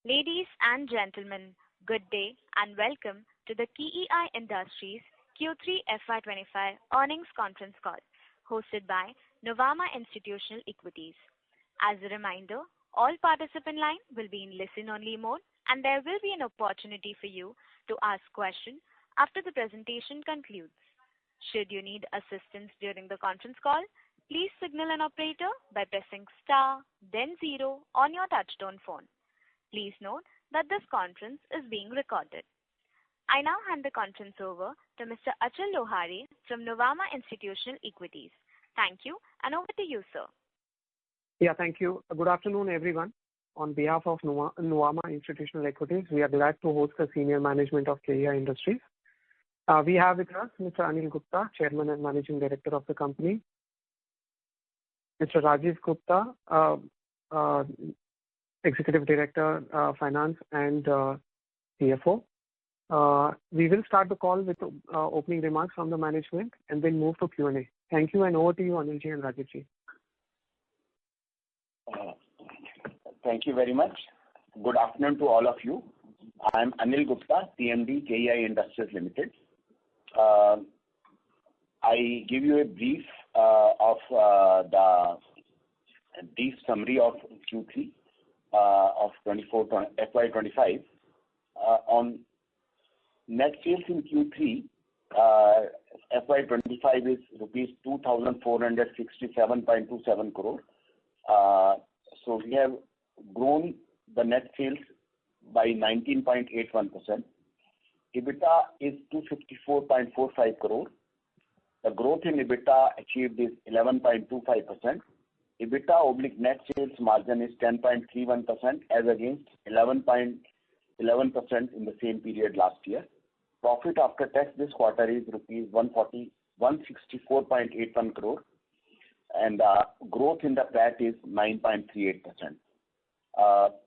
Ladies and gentlemen, good day and welcome to the KEI Industries Q3 FY25 earnings conference call hosted by Nuvama Institutional Equities. As a reminder, all participant line will be in listen-only mode and there will be an opportunity for you to ask questions after the presentation concludes. Should you need assistance during the conference call, please signal an operator by pressing star, then 0 on your touchtone phone. Please note that this conference is being recorded. I now hand the conference over to Mr. Achal Lohade from Nuvama Institutional Equities. Thank you, and over to you, sir. Yeah, thank you. Good afternoon, everyone. On behalf of Nuvama Institutional Equities, we are glad to host the senior management of KEI Industries. We have with us Mr. Anil Gupta, Chairman and Managing Director of the company, Mr. Rajiv Gupta, Executive Director, Finance and CFO. We will start the call with opening remarks from the management and then move to Q&A. Thank you, and over to you, Anilji and Rajivji. Thank you very much. Good afternoon to all of you. I am Anil Gupta, CMD, KEI Industries Limited. I give you a brief brief summary of Q3 of FY25. On net sales in Q3, FY25 is rupees 2,467.27 crore. So we have grown the net sales by 19.81%. EBITDA is 254.45 crore. The growth in EBITDA achieved is 11.25%. EBITDA/net sales margin is 10.31% as against 11.11% in the same period last year. Profit after tax this quarter is rupees 164.81 crore and growth in the PAT is 9.38%.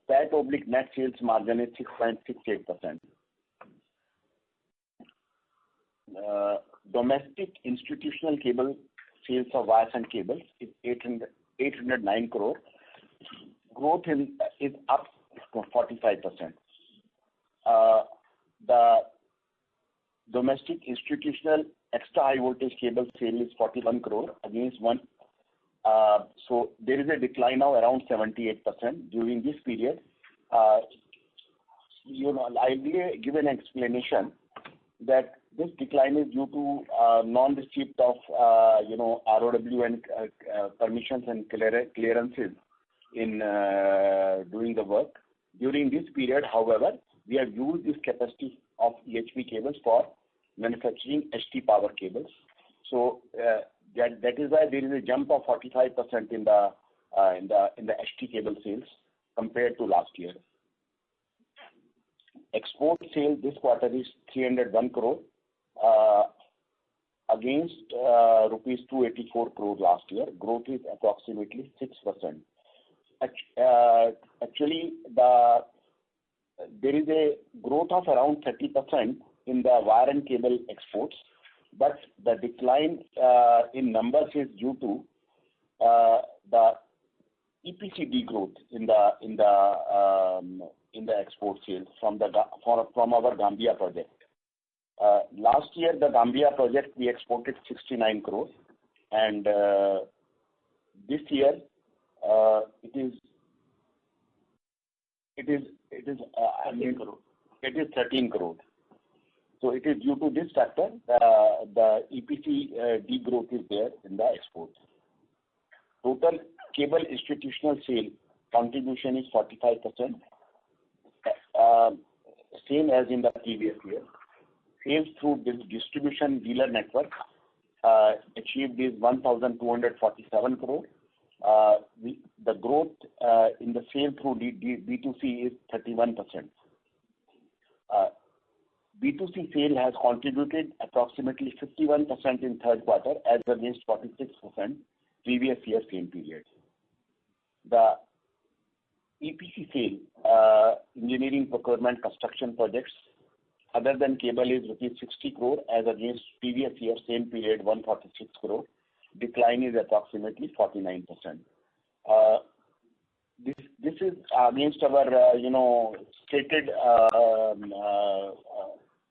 PAT/net sales margin is 6.68%. Domestic institutional cable sales of wires and cables is 809 crore. Growth is up 45%. The domestic institutional extra high voltage cable sale is 41 crore against one. So there is a decline of around 78% during this period. I'll give an explanation that this decline is due to non-receipt of ROW and permissions and clearances in doing the work. During this period, however, we have used this capacity of EHV cables for manufacturing HT power cables. So that is why there is a jump of 45% in the HT cable sales compared to last year. Export sale this quarter is 301 crore against rupees 284 crore last year. Growth is approximately 6%. Actually, there is a growth of around 30% in the wire and cable exports, but the decline in numbers is due to the EPC degrowth in the export sales from our Gambia project. Last year, the Gambia project we exported 69 crores, and this year it is 13 crores. So it is due to this factor the EPC degrowth is there in the exports. Total cable institutional sale contribution is 45%, same as in the previous year. Sales through this distribution dealer network achieved is 1,247 crore. The growth in the sale through B2C is 31%. B2C sale has contributed approximately 51% in third quarter as against 46% previous year same period. The EPC sale, engineering procurement construction projects other than cable is rupees 60 crore as against previous year same period 146 crore. Decline is approximately 49%. This this is against our, stated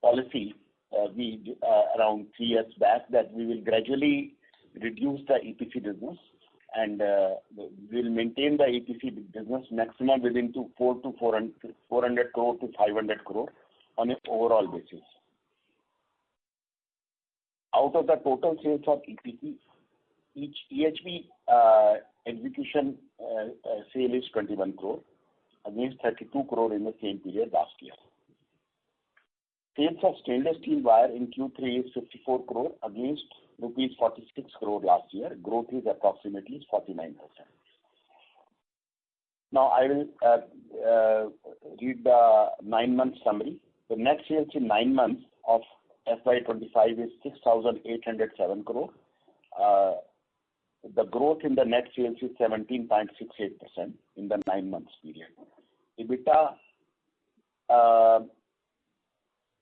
policy we around 3 years back, that we will gradually reduce the EPC business, and we will maintain the EPC business maximum within 400 crore to 500 crore on an overall basis. Out of the total sales of EPC, each EHV execution sale is 21 crore against 32 crore in the same period last year. Sales of stainless steel wire in Q3 is 54 crore against rupees 46 crore last year. Growth is approximately 49%. Now I will read the 9-month summary. The net sales in 9 months of FY25 is 6,807 crore. The growth in the net sales is 17.68% in the 9 months period. EBITDA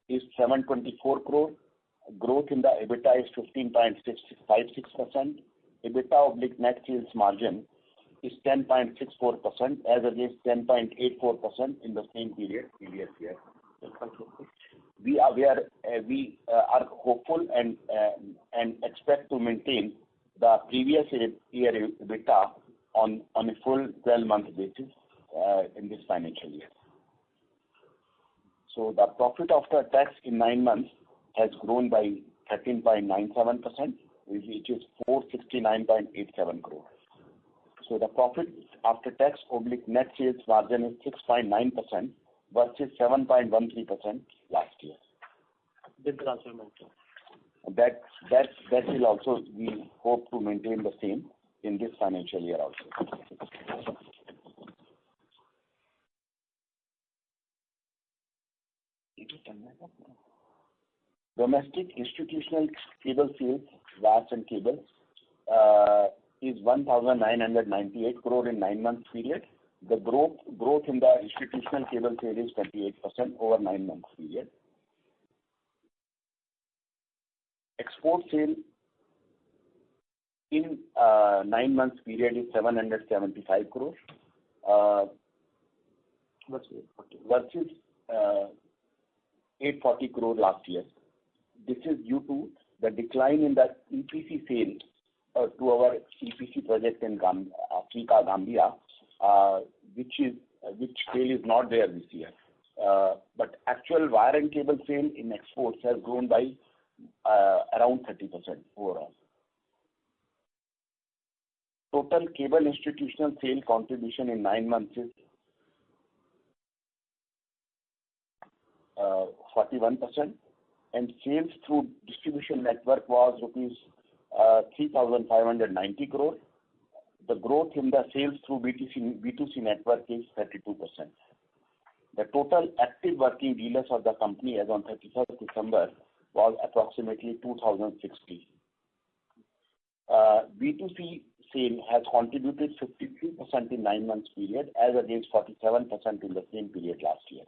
is 724 crore. Growth in the EBITDA is 15.56%. EBITDA / net sales margin is 10.64% as against 10.84% in the same period previous year. We are hopeful and expect to maintain the previous year EBITDA on a full 12-month basis in this financial year. So the profit after tax in 9 months has grown by 13.97%, which is 469.87 crore. So the profit after tax / net sales margin is 6.9% versus 7.13% last year. That will also, we hope to maintain the same in this financial year also. Domestic institutional cable sales, wires and cables, is 1,998 crore in 9 months period. The growth in the institutional cable sale is 28% over 9 months period. Export sale in 9 months period is 775 crore versus 840 crore last year. This is due to the decline in the EPC sale to our EPC project in Africa, Gambia, which sale is not there this year. But actual wire and cable sale in exports has grown by around 30% overall. Total cable institutional sale contribution in 9 months is 41%, and sales through distribution network was rupees 3,590 crore. The growth in the sales through B2C network is 32%. The total active working dealers of the company as on 31st December was approximately 2,060. B2C sale has contributed 53% in 9 months period as against 47% in the same period last year.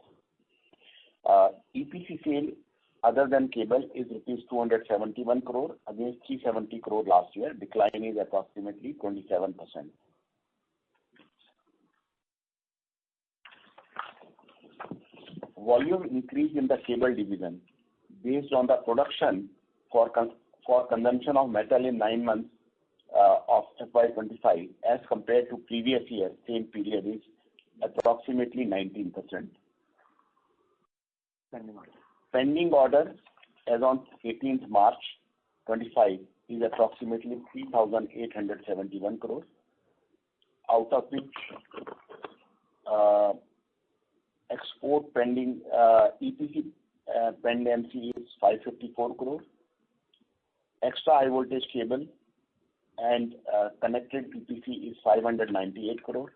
EPC sale other than cable is rupees 271 crore against 370 crore last year. Decline is approximately 27%. Volume increase in the cable division based on the production for consumption of metal in 9 months of FY25 as compared to previous year same period is approximately 19%. Pending order as on 18th March 25 is approximately 3,871 crore, out of which export pending EPC pending MC is 554 crore, extra high voltage cable and connected EPC is 598 crore,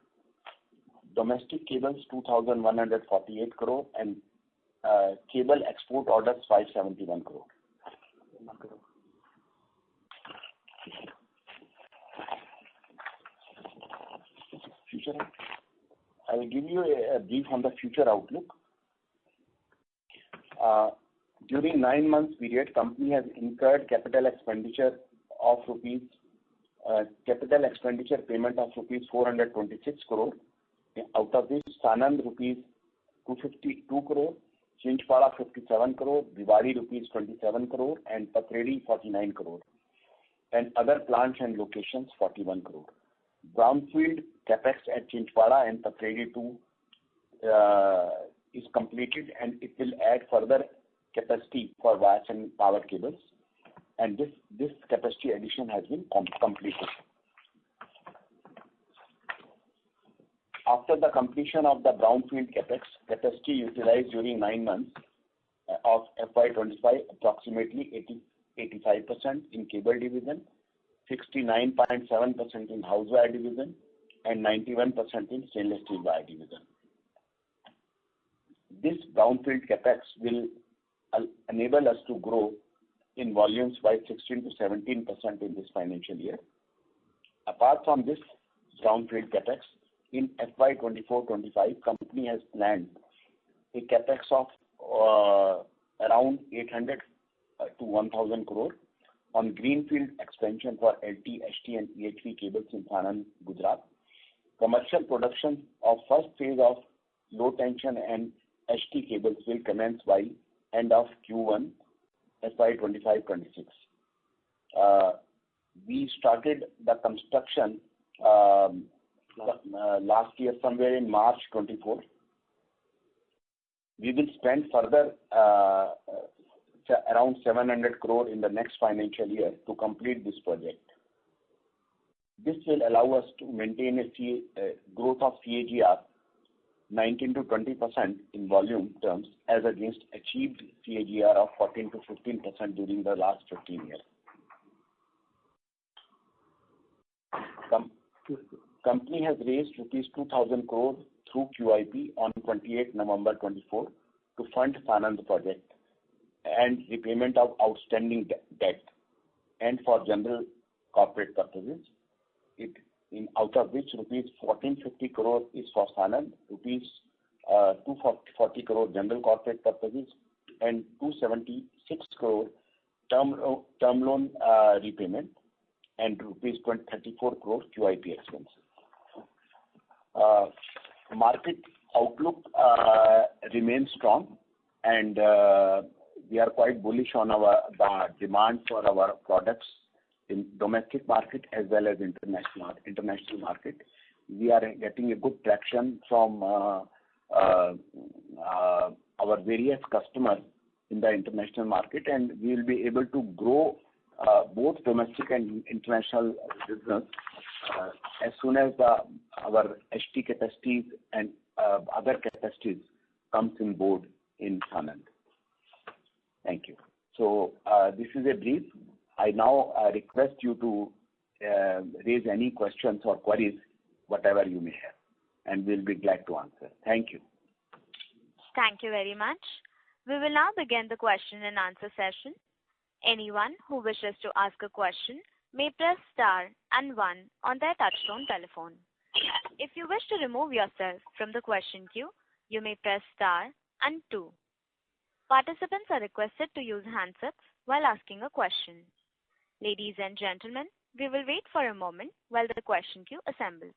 domestic cables 2,148 crore, and cable export orders 571 crore. Future, I will give you a brief on the future outlook. During 9 months period, company has incurred capital expenditure payment of rupees 426 crore out of which Sanand rupees 252 crore, Chinchpada 57 crore, Bhiwadi rupees 27 crore, and Pathredi 49 crore, and other plants and locations 41 crore. Brownfield capex at Chinchpada and Pathredi 2 is completed, and it will add further capacity for wires and power cables, and this capacity addition has been completed. After the completion of the brownfield capex, capacity utilized during 9 months of FY25 approximately 85% in cable division, 69.7% in house wire division, and 91% in stainless steel wire division. This brownfield capex will enable us to grow in volumes by 16 to 17% in this financial year. Apart from this brownfield capex, in FY24-25, company has planned a capex of around 800 to 1,000 crore on greenfield expansion for LT, HT, and EHV cables in Sanand, Gujarat. Commercial production of first phase of low tension and HT cables will commence by end of Q1 FY25-26. We started the construction last year, somewhere in March 24. We will spend further around 700 crore in the next financial year to complete this project. This will allow us to maintain a growth of CAGR 19 to 20% in volume terms, as against achieved CAGR of 14 to 15% during the last 15 years. Company has raised rupees 2,000 crore through QIP on 28 November 24 to fund Sanand project and repayment of outstanding debt and for general corporate purposes. Out of which rupees 1,450 crore is for Sanand, rupees 240 crore general corporate purposes, and 276 crore term loan repayment, and rupees 34 crore QIP expenses. Market outlook remains strong, and we are quite bullish on the demand for our products in domestic market as well as international market. We are getting a good traction from our various customers in the international market, and we will be able to grow both domestic and international business as soon as our HT capacities and other capacities comes in board in Sanand. Thank you. So this is a brief. I now request you to raise any questions or queries, whatever you may have, and we'll be glad to answer. Thank you. Thank you very much. We will now begin the question and answer session. Anyone who wishes to ask a question may press star and 1 on their touchtone telephone. If you wish to remove yourself from the question queue, you may press star and 2. Participants are requested to use handsets while asking a question. Ladies and gentlemen, we will wait for a moment while the question queue assembles.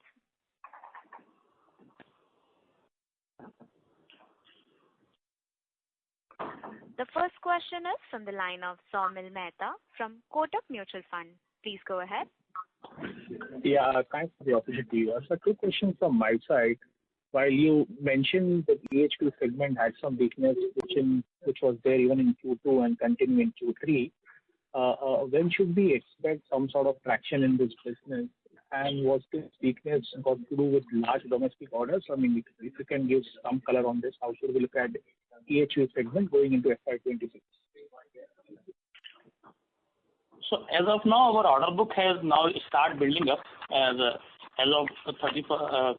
The first question is from the line of Saumil Mehta from Kotak Mutual Fund. Please go ahead. Yeah, thanks for the opportunity. So 2 questions from my side. While you mentioned that EHV segment had some weakness, which was there even in Q2 and continuing in Q3, when should we expect some sort of traction in this business? And was this weakness got to do with large domestic orders? I mean, if you can give some color on this, how should we look at EHV segment going into FY26? So as of now, our order book has now started building up. As of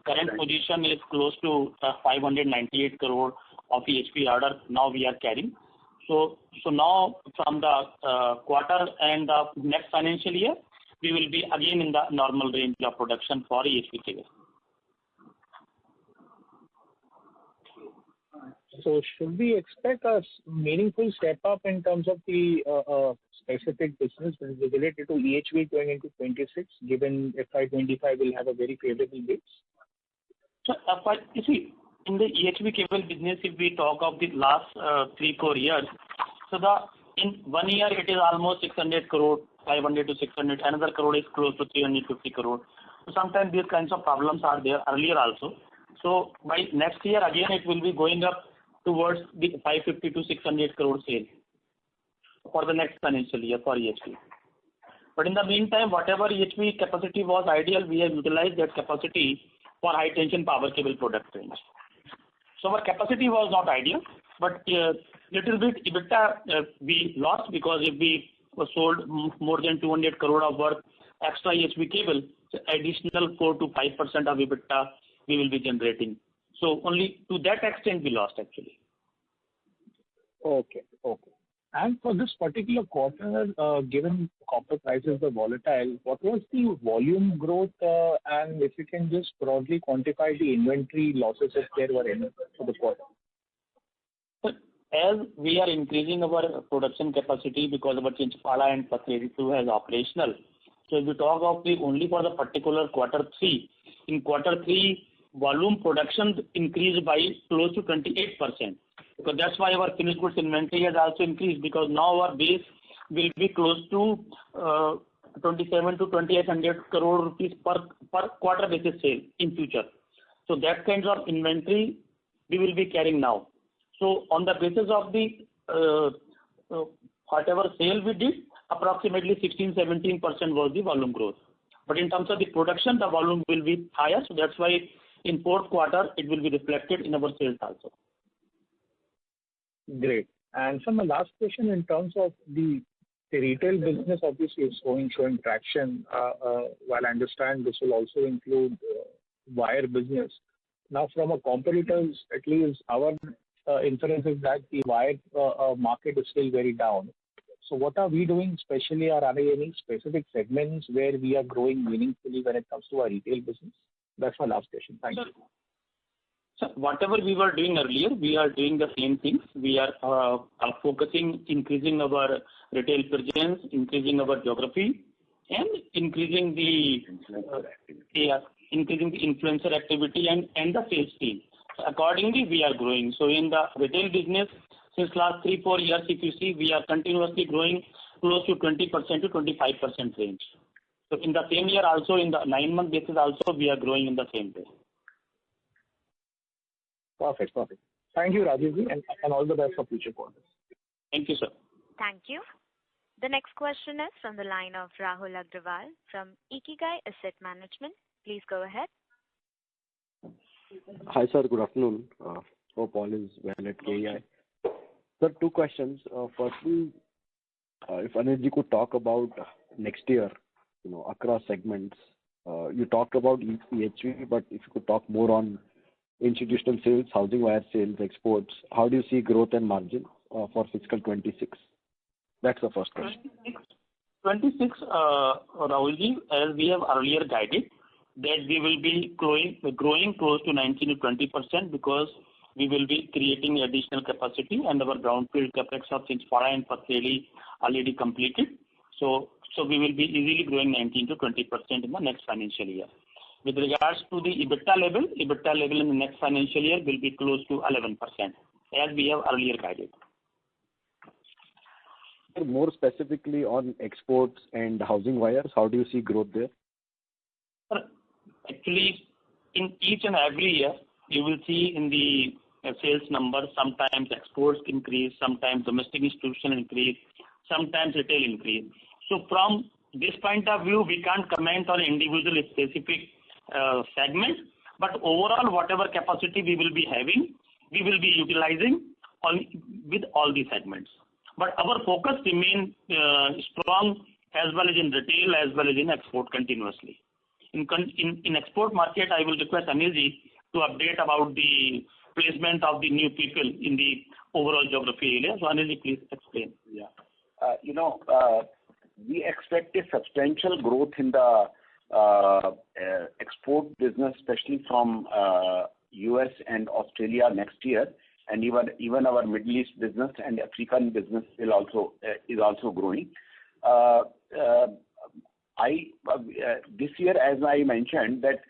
current position is close to 598 crore of EHV order now we are carrying. So now from the quarter and the next financial year, we will be again in the normal range of production for EHV cable. So should we expect a meaningful step up in terms of the specific business related to EHV going into 26, given FY25 will have a very favorable base? So, you see, in the EHV cable business, if we talk of the last 3-4 years, so in 1 year it is almost 600 crore, 500 to 600, another crore is close to 350 crore. So sometimes these kinds of problems are there earlier also. So by next year again it will be going up towards the 550 to 600 crore sale for the next financial year for EHV. But in the meantime, whatever EHV capacity was ideal, we have utilized that capacity for high tension power cable product range. So our capacity was not ideal, but little bit EBITDA we lost, because if we sold more than 200 crore of worth extra EHV cable, so additional 4 to 5% of EBITDA we will be generating. So only to that extent we lost actually. Okay. And for this particular quarter, given copper prices are volatile, what was the volume growth, and if you can just broadly quantify the inventory losses if there were any for the quarter? As we are increasing our production capacity because our Chinchpada and Pathredi 2 is operational. So if we talk of the only for the particular quarter 3, in quarter 3 volume production increased by close to 28%. Because that's why our finished goods inventory has also increased, because now our base will be close to 27 to 2800 crore rupees per quarter basis sale in future. So that kind of inventory we will be carrying now. So on the basis of the whatever sale we did, approximately 16-17% was the volume growth. But in terms of the production, the volume will be higher. So that's why in fourth quarter it will be reflected in our sales also. Great. And so my last question, in terms of the retail business, obviously is showing traction. While I understand this will also include wire business. Now, from a competitors, at least our inference is that the wire market is still very down. So what are we doing specially, or are there any specific segments where we are growing meaningfully when it comes to our retail business? That's my last question. Thank you. So whatever we were doing earlier, we are doing the same things. We are focusing, increasing our retail presence, increasing our geography, and increasing the influencer activity and the sales team. So accordingly, we are growing. So in the retail business, since last 3-4 years, if you see, we are continuously growing close to 20% to 25% range. So in the same year also, in the 9-month basis also, we are growing in the same way. Perfect. Thank you, Rajivji, and all the best for future quarters. Thank you, sir. Thank you. The next question is from the line of Rahul Agrawal from Ikigai Asset Management. Please go ahead. Hi, sir. Good afternoon. Hope all is well at KEI. Sir, 2 questions. Firstly, if Anilji could talk about next year, across segments. You talked about EHV, but if you could talk more on institutional sales, housing wire sales, exports, how do you see growth and margin for fiscal 26? That's the first question. 26, Rahulji, as we have earlier guided, that we will be growing close to 19 to 20%, because we will be creating additional capacity, and our brownfield capex of Chinchpada and Pathredi already completed. So we will be easily growing 19 to 20% in the next financial year. With regards to the EBITDA level in the next financial year will be close to 11%, as we have earlier guided. More specifically on exports and housing wires, how do you see growth there? Actually, in each and every year, you will see in the sales numbers, sometimes exports increase, sometimes domestic institution increase, sometimes retail increase. So from this point of view, we can't comment on individual specific segments, but overall, whatever capacity we will be having, we will be utilizing with all the segments. But our focus remains strong as well as in retail as well as in export continuously. In export market, I will request Anilji to update about the placement of the new people in the overall geography area. So Anilji, please explain. Yeah. We expect a substantial growth in the export business, especially from US and Australia next year, and even our Middle East business and African business is also growing. This year, as I mentioned, that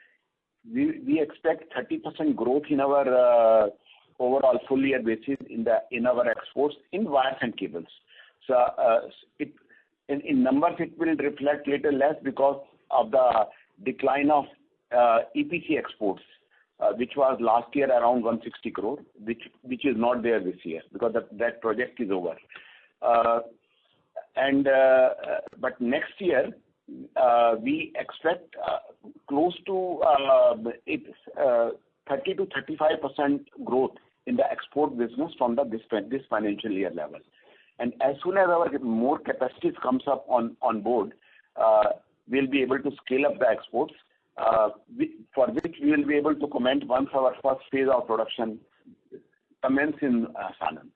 we expect 30% growth in our overall full year basis in our exports in wires and cables. So in numbers it will reflect little less because of the decline of EPC exports, which was last year around 160 crore, which is not there this year because that project is over. But next year we expect close to 30 to 35% growth in the export business from this financial year level. And as soon as our more capacities comes up on board, we'll be able to scale up the exports, for which we will be able to comment once our first phase of production commence in Sanand.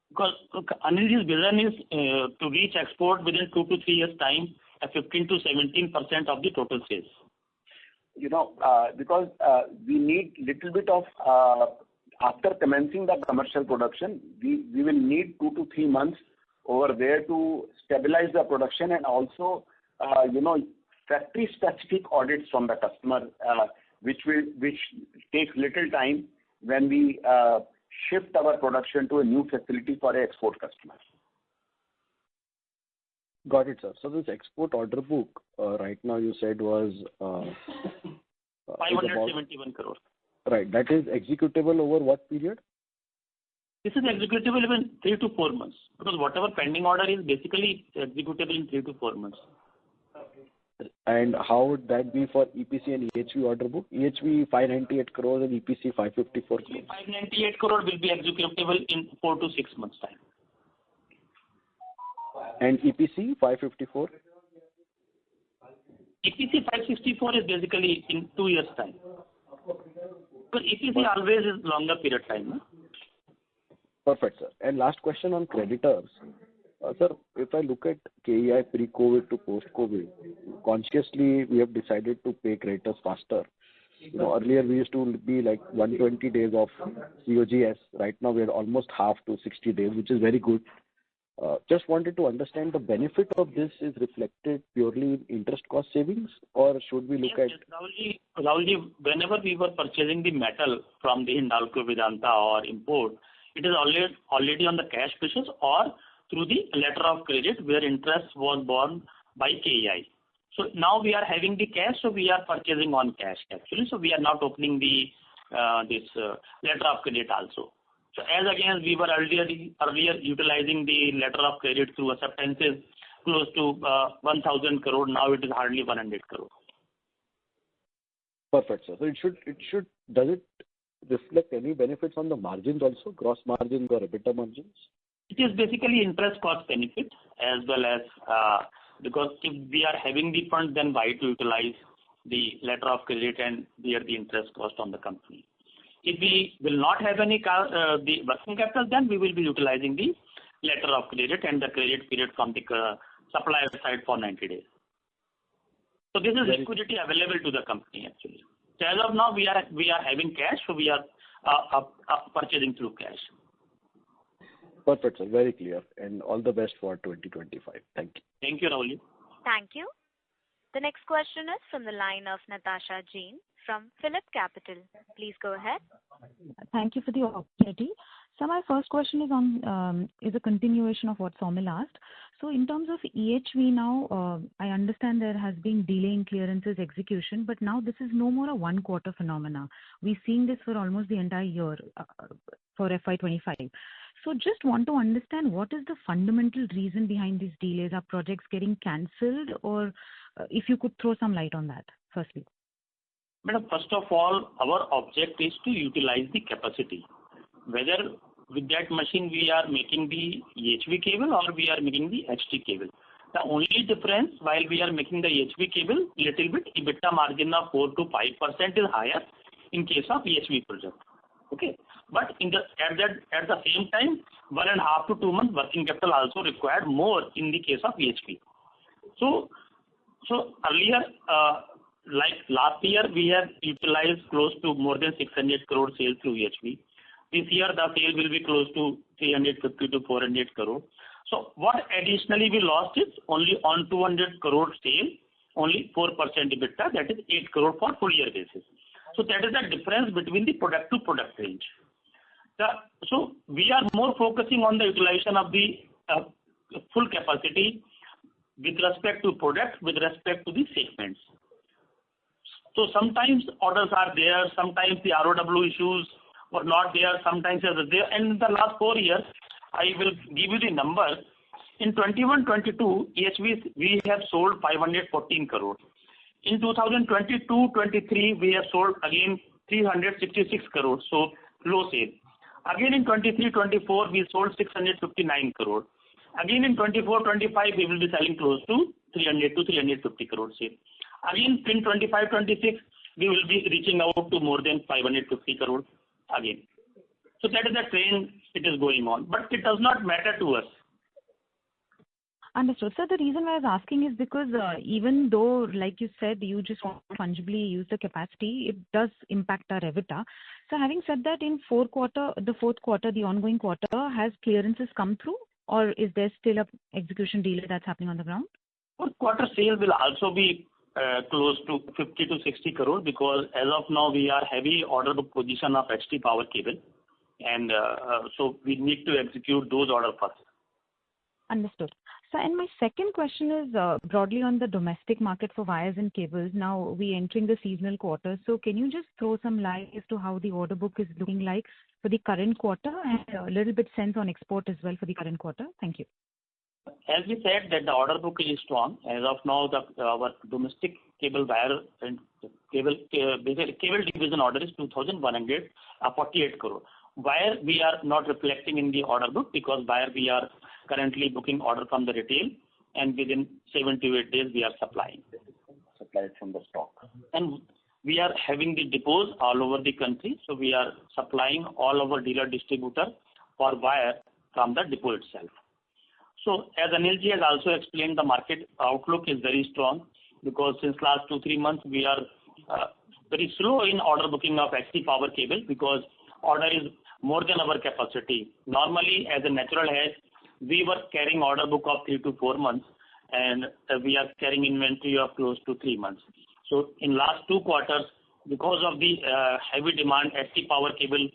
Because Anil's vision is to reach export within 2 to 3 years' time at 15 to 17% of the total sales. Because we need little bit of after commencing the commercial production, we will need 2 to 3 months over there to stabilize the production and also factory specific audits from the customer, which takes little time when we shift our production to a new facility for an export customer. Got it, sir. So this export order book right now you said was 571 crores. Right. That is executable over what period? This is executable in 3 to 4 months because whatever pending order is basically executable in 3 to 4 months. And how would that be for EPC and EHV order book? EHV 598 crores and EPC 554 crores. 598 crore will be executable in 4 to 6 months time. And EPC 554? EPC 564 is basically in 2 years time. But EPC always is longer period time. No? Perfect, sir. And last question on creditors. Sir, if I look at KEI pre-COVID to post-COVID, consciously we have decided to pay creditors faster. Earlier we used to be like 120 days of COGS. Right now we are almost half to 60 days, which is very good. Just wanted to understand the benefit of this is reflected purely in interest cost savings, or should we look at... Rahulji, whenever we were purchasing the metal from the Hindalco, Vedanta or import, it is already on the cash basis or through the letter of credit where interest was borne by KEI. So now we are having the cash, so we are purchasing on cash actually. So we are not opening the this letter of credit also. So as against we were earlier utilizing the letter of credit through acceptances close to 1,000 crore. Now it is hardly 100 crore. Perfect, sir. So does it reflect any benefits on the margins also, gross margins or EBITDA margins? It is basically interest cost benefit as well as because if we are having the funds, then why to utilize the letter of credit and bear the interest cost on the company. If we will not have any the working capital, then we will be utilizing the letter of credit and the credit period from the supplier side for 90 days. So this is liquidity available to the company actually. So as of now, we are having cash, so we are purchasing through cash. Perfect, sir. Very clear. And all the best for 2025. Thank you. Thank you, Rahul. Thank you. The next question is from the line of Natasha Jain from Phillip Capital. Please go ahead. Thank you for the opportunity. So my first question is on is a continuation of what Saumil asked. So in terms of EHV now, I understand there has been delay in clearances execution, but now this is no more a one-quarter phenomena. We're seeing this for almost the entire year for FY25. So just want to understand what is the fundamental reason behind these delays? Are projects getting cancelled, or if you could throw some light on that, firstly. Madam, first of all, our object is to utilize the capacity. Whether with that machine we are making the EHV cable or we are making the HT cable. The only difference while we are making the EHV cable, little bit EBITDA margin of 4 to 5% is higher in case of EHV project. Okay, but at the same time, 1.5 to 2 months working capital also required more in the case of EHV. So earlier, like last year, we have utilized close to more than 600 crore sales through EHV. This year, the sale will be close to 350 to 400 crore. So what additionally we lost is only on 200 crore sale only 4% EBITDA, that is 8 crore for full year basis. So that is the difference between the product to product range. So we are more focusing on the utilization of the full capacity with respect to product, with respect to the segments. So sometimes orders are there, sometimes the ROW issues were not there, sometimes they are there. And in the last 4 years, I will give you the number. In 21-22, EHV we have sold 514 crore. In 2022-23, we have sold again 366 crore, so low sale. Again in 23-24, we sold 659 crore. Again in 24-25, we will be selling close to 300 to 350 crore sale. Again in 25-26, we will be reaching out to more than 550 crore again. So that is the trend it is going on, but it does not matter to us. Understood. So the reason why I was asking is because even though, like you said, you just want to fungibly use the capacity, it does impact our EBITDA. So having said that, in the fourth quarter, the ongoing quarter, has clearances come through, or is there still a execution delay that's happening on the ground? Fourth quarter sale will also be close to 50 to 60 crore because as of now we are heavy order book position of HT power cable, and so we need to execute those orders first. Understood. So, and my second question is broadly on the domestic market for wires and cables. Now we entering the seasonal quarter, so can you just throw some light as to how the order book is looking like for the current quarter and a little bit sense on export as well for the current quarter? Thank you. As we said that the order book is strong. As of now, our domestic cable wire and cable division order is 2,148 crore. Wire we are not reflecting in the order book because wire we are currently booking order from the retail, and within 7 to 8 days we are supplying. Supplied from the stock. And we are having the depots all over the country, so we are supplying all our dealer distributor for wire from the depot itself. So as Anilji has also explained, the market outlook is very strong because since last 2-3 months we are very slow in order booking of HT power cable because order is more than our capacity. Normally, as a natural hedge, we were carrying order book of 3 to 4 months, and we are carrying inventory of close to 3 months. So in last 2 quarters, because of the heavy demand, HT power cable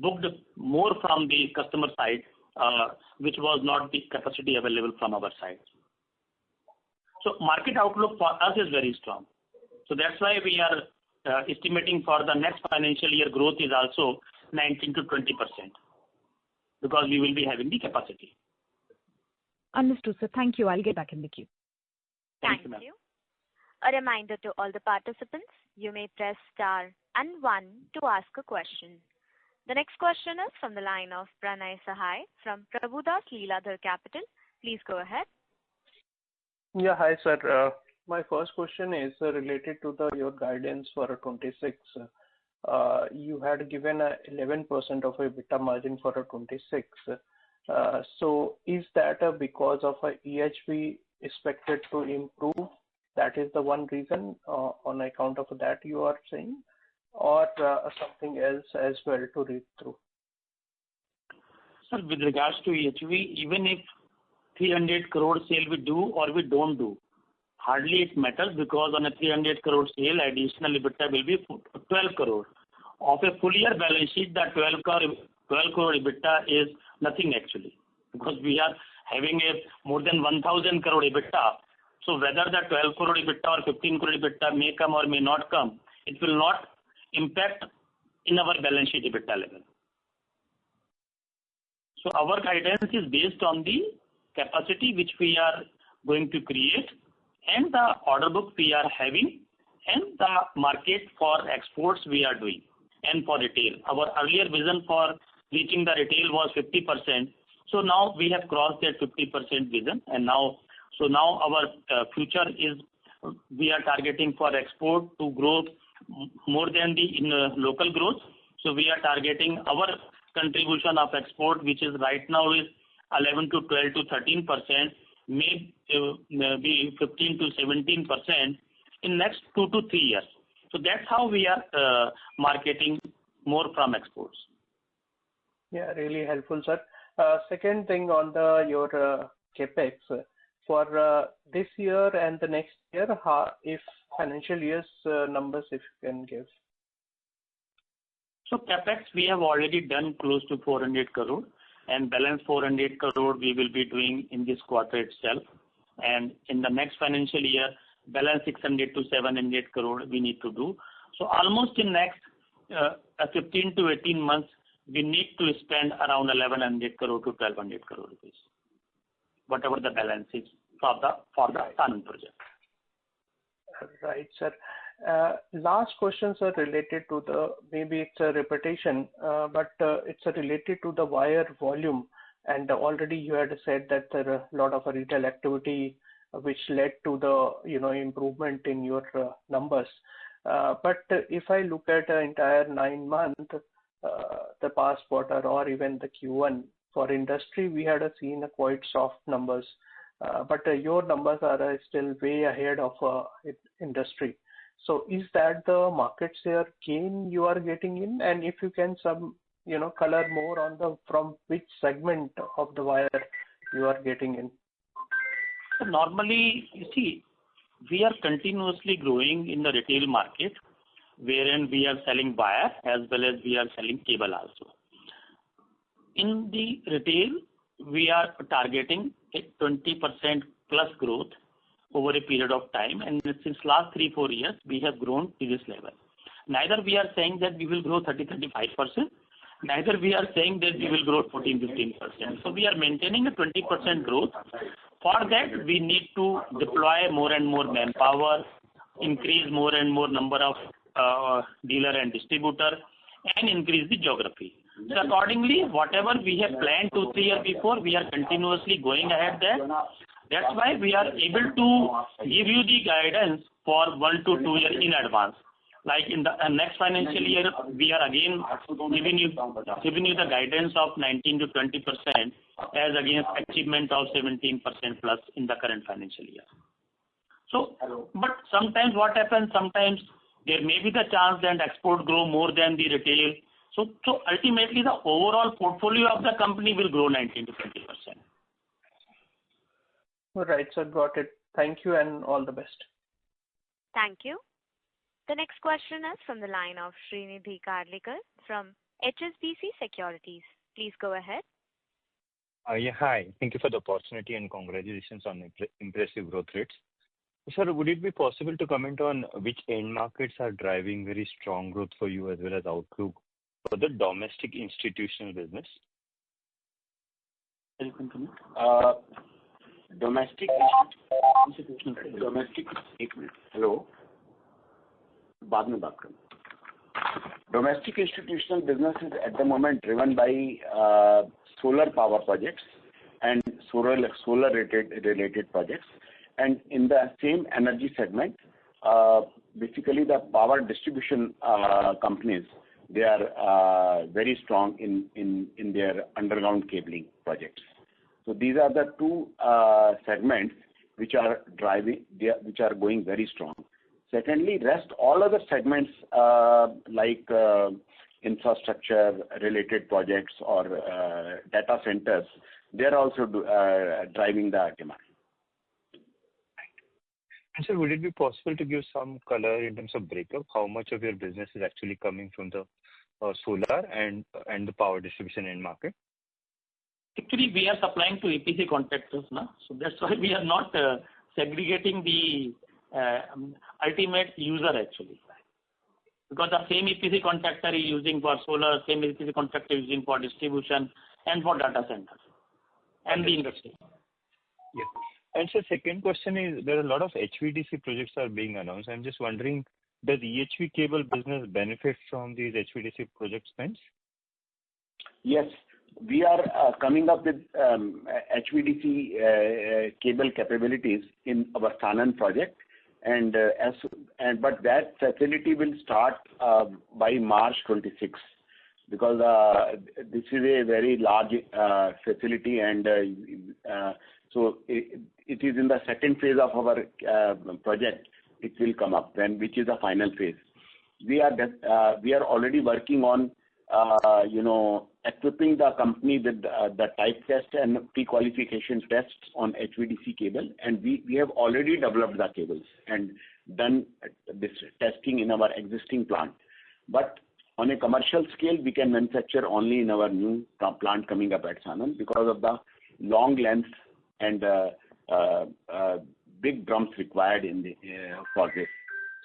booked more from the customer side, which was not the capacity available from our side. So market outlook for us is very strong. So that's why we are estimating for the next financial year growth is also 19 to 20% because we will be having the capacity. Understood, sir. Thank you. I'll get back in the queue. Thank you. A reminder to all the participants, you may press star and 1 to ask a question. The next question is from the line of Pranay Sahai from Prabhudas Lilladher Capital. Please go ahead. Yeah, hi sir. My first question is related to your guidance for 26. You had given 11% of EBITDA margin for 26. So is that because of EHV expected to improve? That is the one reason on account of that you are saying, or something else as well to read through? Sir, with regards to EHV, even if 300 crore sale we do or we don't do, hardly it matters because on a 300 crore sale, additional EBITDA will be 12 crore. Of a full year balance sheet, that 12 crore EBITDA is nothing actually because we are having a more than 1,000 crore EBITDA. So whether the 12 crore EBITDA or 15 crore EBITDA may come or may not come, it will not impact in our balance sheet EBITDA level. So our guidance is based on the capacity which we are going to create and the order book we are having and the market for exports we are doing and for retail. Our earlier vision for reaching the retail was 50%. So now we have crossed that 50% vision, and now our future is we are targeting for export to grow more than the local growth. So we are targeting our contribution of export, which is right now is 11 to 12 to 13%, may be 15 to 17% in next 2 to 3 years. So that's how we are marketing more from exports. Yeah, really helpful, sir. Second thing on your capex for this year and the next year, if financial year's numbers, if you can give. So capex we have already done close to 400 crore, and balance 400 crore we will be doing in this quarter itself. And in the next financial year, balance 600 to 700 crore we need to do. So almost in next 15 to 18 months, we need to spend around 1100 crore to 1200 crore rupees, whatever the balance is for the Sanand project. Right, sir. Last question, sir, related to maybe it's a repetition, but it's related to the wire volume. And already you had said that there are a lot of retail activity which led to the improvement in your numbers. But if I look at the entire 9 months, the past quarter or even the Q1 for industry, we had seen quite soft numbers. But your numbers are still way ahead of industry. So is that the market share gain you are getting in? And if you can color more on from which segment of the wire you are getting in? So normally, you see, we are continuously growing in the retail market, wherein we are selling wire as well as we are selling cable also. In the retail, we are targeting a 20% plus growth over a period of time, and since last 3-4 years, we have grown to this level. Neither we are saying that we will grow 30-35%, neither we are saying that we will grow 14-15%. So we are maintaining a 20% growth. For that, we need to deploy more and more manpower, increase more and more number of dealer and distributor, and increase the geography. So accordingly, whatever we have planned 2-3 years before, we are continuously going ahead there. That's why we are able to give you the guidance for 1 to 2 years in advance. Like in the next financial year, we are again giving you the guidance of 19 to 20% as against achievement of 17% plus in the current financial year. So, but sometimes what happens, sometimes there may be the chance that export grow more than the retail. So ultimately the overall portfolio of the company will grow 19 to 20%. All right, sir, got it. Thank you and all the best. Thank you. The next question is from the line of Srinidhi Karlikar from HSBC Securities. Please go ahead. Yeah, hi. Thank you for the opportunity and congratulations on impressive growth rates. Sir, would it be possible to comment on which end markets are driving very strong growth for you as well as outlook for the domestic institutional business? Domestic, hello. Domestic institutional business is at the moment driven by solar power projects and solar related projects, and in the same energy segment, basically the power distribution companies, they are very strong in their underground cabling projects. So these are the two segments which are going very strong. Secondly, rest all other segments like infrastructure related projects or data centers, they are also driving the demand. And sir, would it be possible to give some color in terms of breakup? How much of your business is actually coming from the solar and the power distribution end market? Actually, we are supplying to EPC contractors now, so that's why we are not segregating the ultimate user actually. Because the same EPC contractor is using for solar, same EPC contractor is using for distribution and for data centers and the industry. Yes. And so second question is, there are a lot of HVDC projects are being announced. I'm just wondering, does EHV cable business benefit from these HVDC project spends? Yes, we are coming up with HVDC cable capabilities in our Sanand project, but that facility will start by March 26, because this is a very large facility, and so it is in the second phase of our project. It will come up then, which is the final phase. We are already working on equipping the company with the type test and pre-qualification tests on HVDC cable, and we have already developed the cables and done this testing in our existing plant. But on a commercial scale, we can manufacture only in our new plant coming up at Sanand because of the long length and big drums required for this.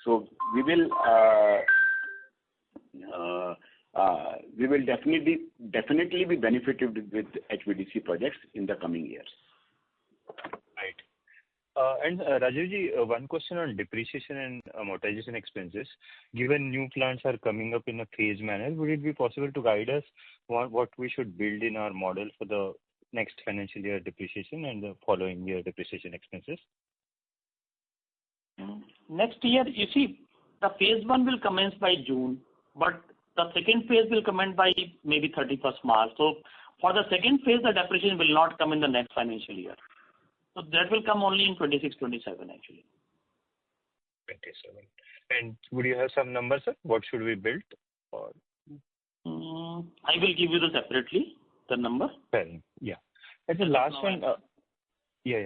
So we will definitely be benefited with HVDC projects in the coming years. Right. And Rajivji, one question on depreciation and amortization expenses. Given new plants are coming up in a phased manner, would it be possible to guide us what we should build in our model for the next financial year depreciation and the following year depreciation expenses? Next year, you see, the phase 1 will commence by June, but the second phase will commence by maybe 31st March. So for the second phase, the depreciation will not come in the next financial year. So that will come only in 26-27 actually. 27. And would you have some numbers, sir? What should we build? Or I will give you the separately, the number. Yeah. And the last one,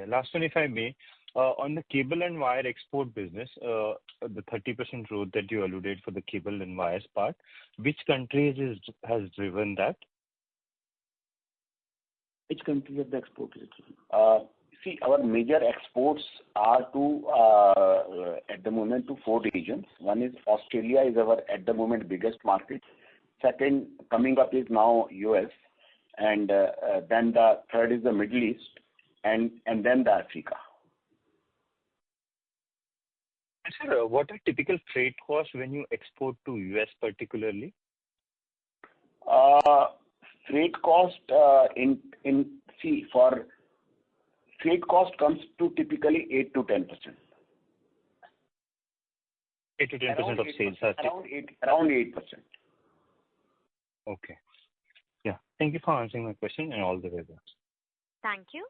last one, if I may, on the cable and wire export business, the 30% growth that you alluded for the cable and wires part, which countries has driven that? Which country has the export? See, our major exports are at the moment to 4 regions. One is Australia is our at the moment biggest market. Second coming up is now US, and then the third is the Middle East, and then the Africa. And sir, what are typical freight costs when you export to US particularly? Freight cost for freight cost comes to typically 8 to 10%. 8 to 10% of sales are around 8%. Okay. Yeah. Thank you for answering my question and all the way best. Thank you.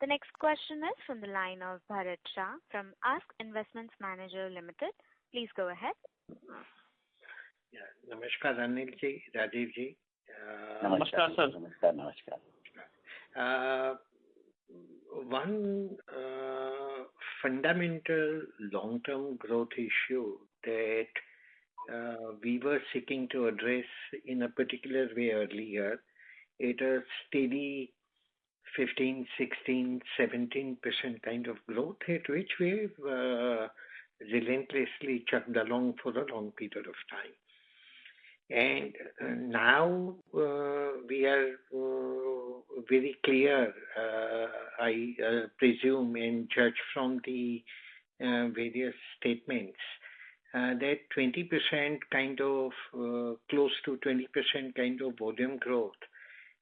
The next question is from the line of Bharat Shah from Ask Investments Manager Limited. Please go ahead. Yeah. Namaskar, Anil ji, Rajiv ji. Namaskar, sir. Namaskar. One fundamental long-term growth issue that we were seeking to address in a particular way earlier, it a steady 15, 16, 17% kind of growth at which we've relentlessly chugged along for a long period of time. And now we are very clear, I presume, and judge from the various statements, that 20% kind of, close to 20% kind of volume growth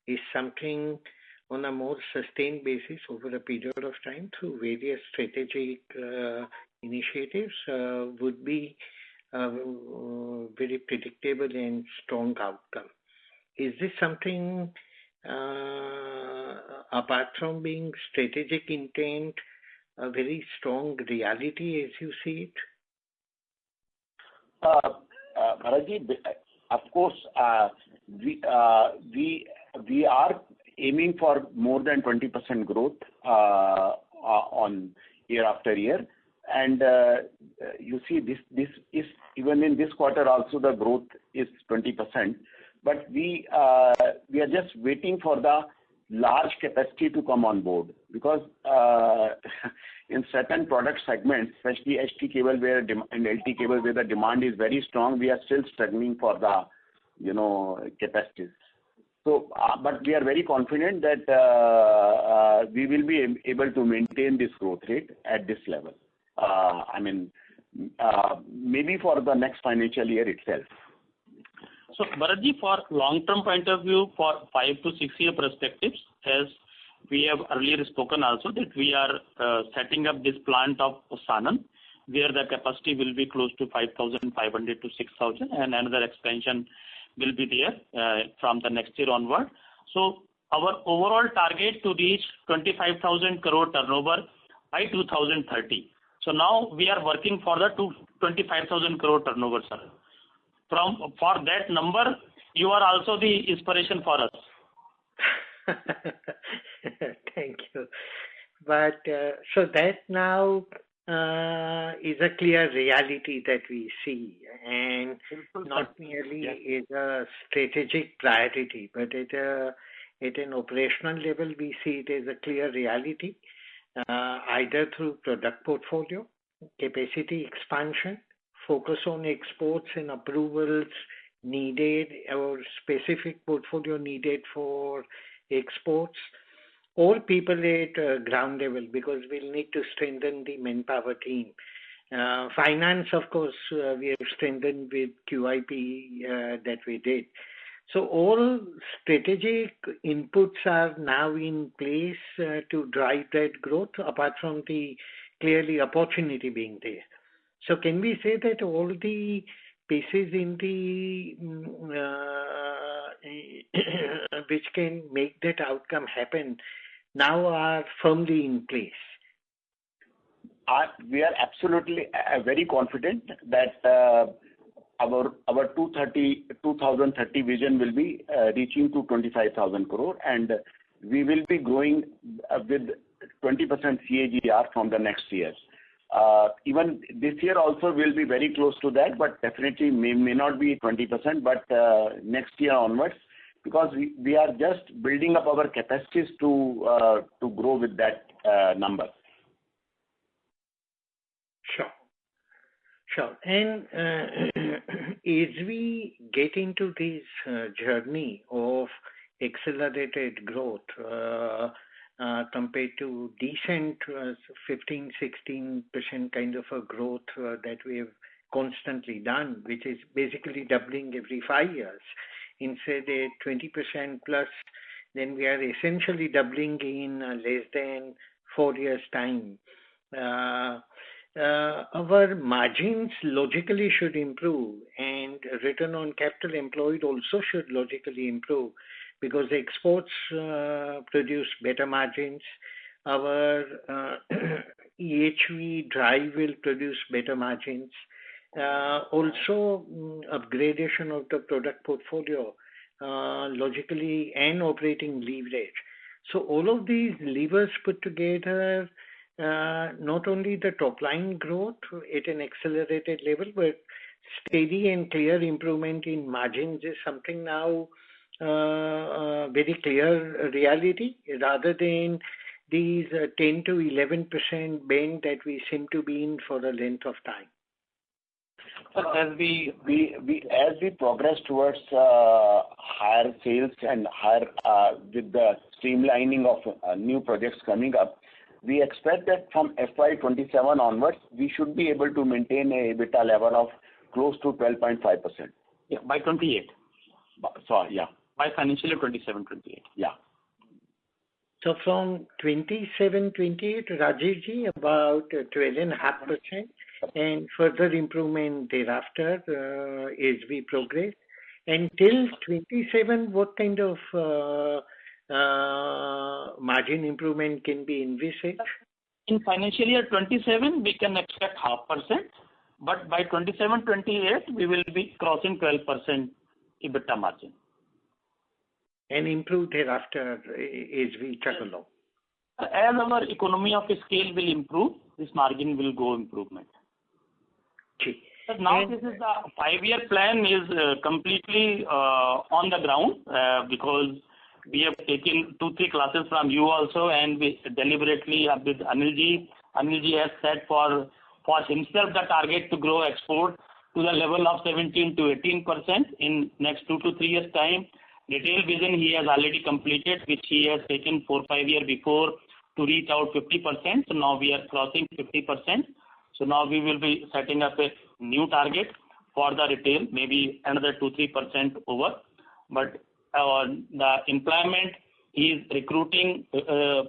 is something on a more sustained basis over a period of time through various strategic initiatives would be very predictable and strong outcome. Is this something, apart from being strategic intent, a very strong reality as you see it? Bharatji, of course, we are aiming for more than 20% growth on year after year. And you see, this is even in this quarter also the growth is 20%. But we are just waiting for the large capacity to come on board, because in certain product segments, especially HT cable and LT cable where the demand is very strong, we are still struggling for the capacities. So, but we are very confident that we will be able to maintain this growth rate at this level. Maybe for the next financial year itself. So, Bharatji, for long-term point of view, for 5 to 6 year perspectives, as we have earlier spoken also, that we are setting up this plant of Sanand, where the capacity will be close to 5,500 to 6,000, and another expansion will be there from the next year onward. So, our overall target to reach 25,000 crore turnover by 2030. So now we are working for the 25,000 crore turnover, sir. For that number, you are also the inspiration for us. Thank you. But so that now is a clear reality that we see, and not merely is a strategic priority, but at an operational level, we see it as a clear reality, either through product portfolio, capacity expansion, focus on exports and approvals needed, or specific portfolio needed for exports, or people at ground level, because we'll need to strengthen the manpower team. Finance, of course, we have strengthened with QIP that we did. So all strategic inputs are now in place to drive that growth, apart from the clearly opportunity being there. So can we say that all the pieces in the which can make that outcome happen now are firmly in place? We are absolutely very confident that our 2030 vision will be reaching to 25,000 crore, and we will be growing with 20% CAGR from the next year. Even this year also will be very close to that, but definitely may not be 20%, but next year onwards, because we are just building up our capacities to grow with that number. Sure. And as we get into this journey of accelerated growth compared to decent 15-16% kind of a growth that we have constantly done, which is basically doubling every 5 years, instead of 20% plus, then we are essentially doubling in less than 4 years' time. Our margins logically should improve, and return on capital employed also should logically improve, because exports produce better margins. Our EHV drive will produce better margins. Also, upgradation of the product portfolio logically, and operating leverage. So all of these levers put together, not only the top line growth at an accelerated level, but steady and clear improvement in margins is something now very clear reality, rather than these 10 to 11% band that we seem to be in for a length of time. As we progress towards higher sales and higher with the streamlining of new projects coming up, we expect that from FY27 onwards, we should be able to maintain a EBITDA level of close to 12.5%. Yeah, by 28. Sorry, yeah. By financial year 27-28. Yeah. So from 27-28, Rajeshji, about 12.5%, and further improvement thereafter as we progress. And till 27, what kind of margin improvement can be envisaged? In financial year 27, we can expect 0.5%, but by 27-28, we will be crossing 12% EBITDA margin. And improve thereafter as we chug along. As our economy of scale will improve, this margin will go improvement. Okay. But now this is the 5-year plan is completely on the ground because we have taken 2-3 classes from you also, and we deliberately with Anilji. Anilji has set for himself the target to grow export to the level of 17 to 18% in next 2 to 3 years time. Retail vision he has already completed, which he has taken 4-5 years before to reach out 50%. So now we are crossing 50%. So now we will be setting up a new target for the retail, maybe another 2-3% over. But the employment is recruiting the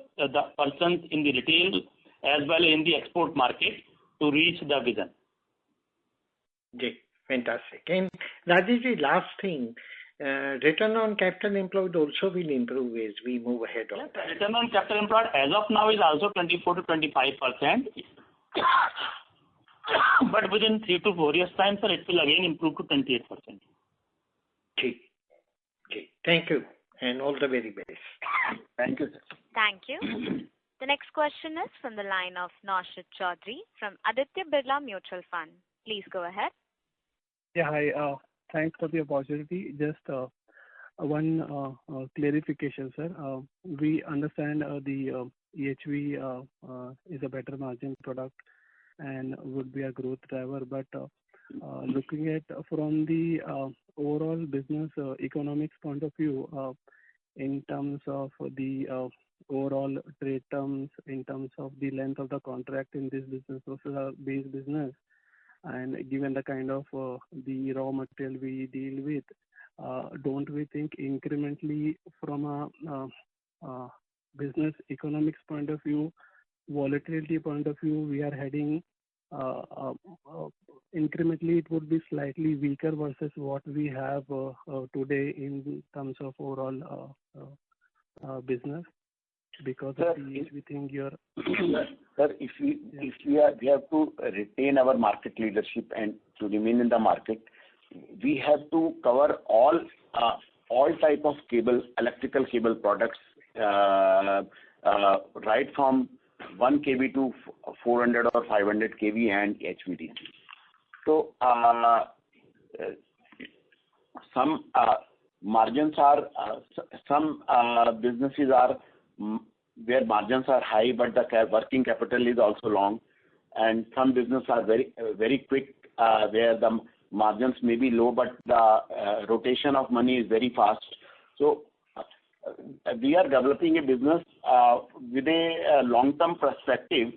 persons in the retail as well in the export market to reach the vision. Okay, fantastic. And Rajeshji, last thing, return on capital employed also will improve as we move ahead. Yes, return on capital employed as of now is also 24 to 25%. But within 3 to 4 years time, sir, it will again improve to 28%. Okay. Okay. Thank you, and all the very best. Thank you, sir. Thank you. The next question is from the line of Naushad Chaudhary from Aditya Birla Mutual Fund. Please go ahead. Yeah, hi. Thanks for the opportunity. Just one clarification, sir. We understand the EHV is a better margin product and would be a growth driver, but looking at from the overall business economics point of view, in terms of the overall trade terms, in terms of the length of the contract in this business versus our base business, and given the kind of the raw material we deal with, don't we think incrementally from a business economics point of view, volatility point of view, we are heading incrementally it would be slightly weaker versus what we have today in terms of overall business because Sir, of the EHV thing you're... Sir, if we have to retain our market leadership and to remain in the market, we have to cover all type of electrical cable products, right from 1 kV to 400 or 500 kV and HVDC. So some margins are some businesses are where margins are high, but the working capital is also long, and some businesses are very quick, where the margins may be low, but the rotation of money is very fast. So we are developing a business with a long-term perspective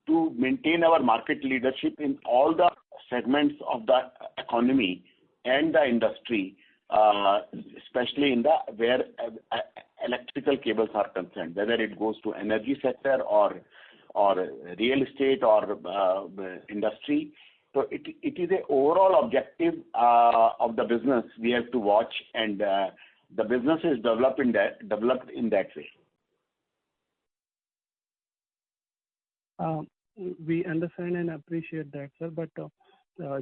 to maintain our market leadership in all the segments of the economy and the industry, especially in the where electrical cables are concerned, whether it goes to energy sector or real estate or industry. So it is an overall objective of the business we have to watch, and the business is developed in that way. We understand and appreciate that, sir, but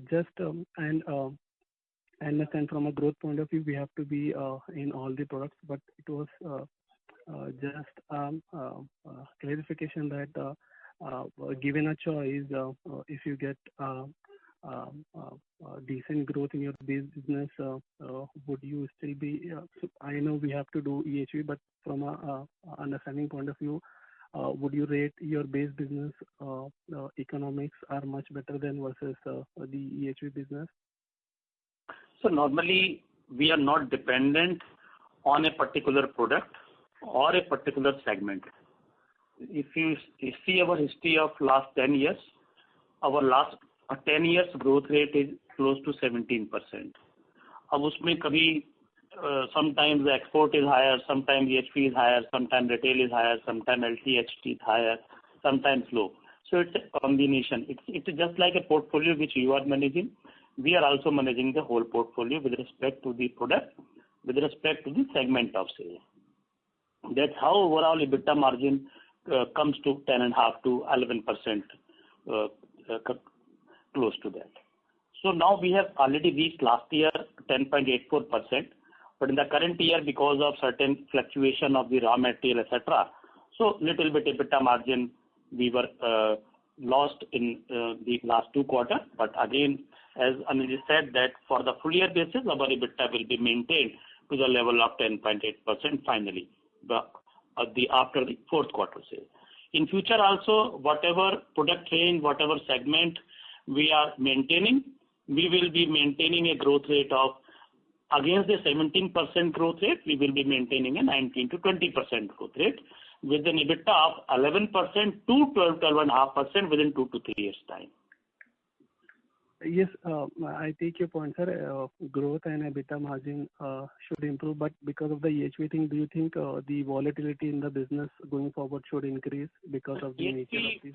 just and I understand from a growth point of view, we have to be in all the products, but it was just clarification that given a choice, if you get decent growth in your base business, would you still be, so I know we have to do EHV, but from a understanding point of view, would you rate your base business economics are much better than versus the EHV business? So normally we are not dependent on a particular product or a particular segment. If you see our history of last 10 years, our last 10 years growth rate is close to 17%. अब उसमें कभी sometimes the export is higher, sometimes EHP is higher, sometimes retail is higher, sometimes LTHT is higher, sometimes low. So it's a combination. It's just like a portfolio which you are managing. We are also managing the whole portfolio with respect to the product, with respect to the segment of sale. That's how overall EBITDA margin comes to 10.5 to 11%, close to that. So now we have already reached last year 10.84%, but in the current year, because of certain fluctuation of the raw material, etc., so little bit EBITDA margin we were lost in the last 2 quarters. But again, as Anil said, that for the full year basis, our EBITDA will be maintained to the level of 10.8% finally, after the 4th quarter sale. In future also, whatever product range, whatever segment we are maintaining, we will be maintaining a growth rate of, against the 17% growth rate, we will be maintaining a 19 to 20% growth rate with an EBITDA of 11% to 12.5% within 2 to 3 years' time. Yes, I take your point, sir. Growth and EBITDA margin should improve, but because of the EHV thing, do you think the volatility in the business going forward should increase because of the nature of this?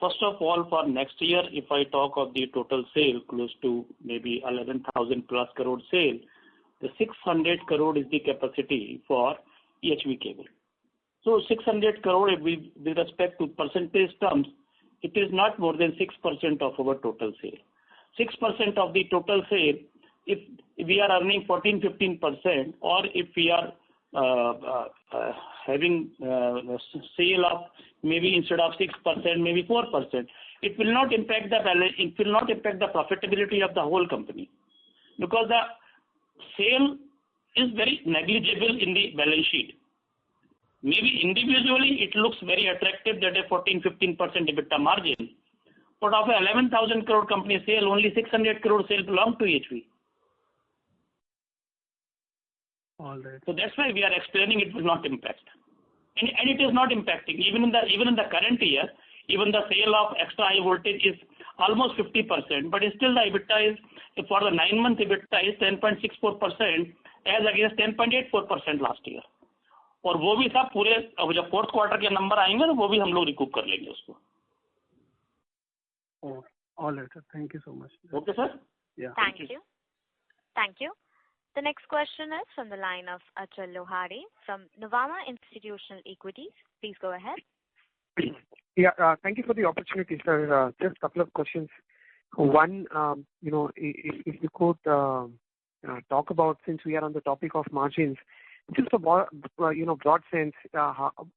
First of all, for next year, if I talk of the total sale close to maybe 11,000 plus crore sale, the 600 crore is the capacity for EHV cable. So 600 crore with respect to percentage terms, it is not more than 6% of our total sale. 6% of the total sale if we are earning 14-15%, or if we are having sale of maybe instead of 6%, maybe 4%, it will not impact the balance. It will not impact the profitability of the whole company, because the sale is very negligible in the balance sheet. Maybe individually it looks very attractive that a 14-15% EBITDA margin, but of a 11,000 crore company sale, only 600 crore sale belong to EHV. All right. So that's why we are explaining it will not impact, and it is not impacting even in the current year. Even the sale of extra high voltage is almost 50%, but still the EBITDA is, for the 9-month EBITDA is 10.64% as against 10.84% last year. और वो भी सब पूरे जब fourth quarter के number आएंगे तो वो भी हम लोग रिकूप कर लेंगे उसको. All right, sir. Thank you so much. Okay, sir. Yeah. Thank you. Thank you. The next question is from the line of Achal Lohade from Nuvama Institutional Equities. Please go ahead. Yeah, thank you for the opportunity, sir. Just a couple of questions. One, if you could talk about, since we are on the topic of margins, just a broad sense,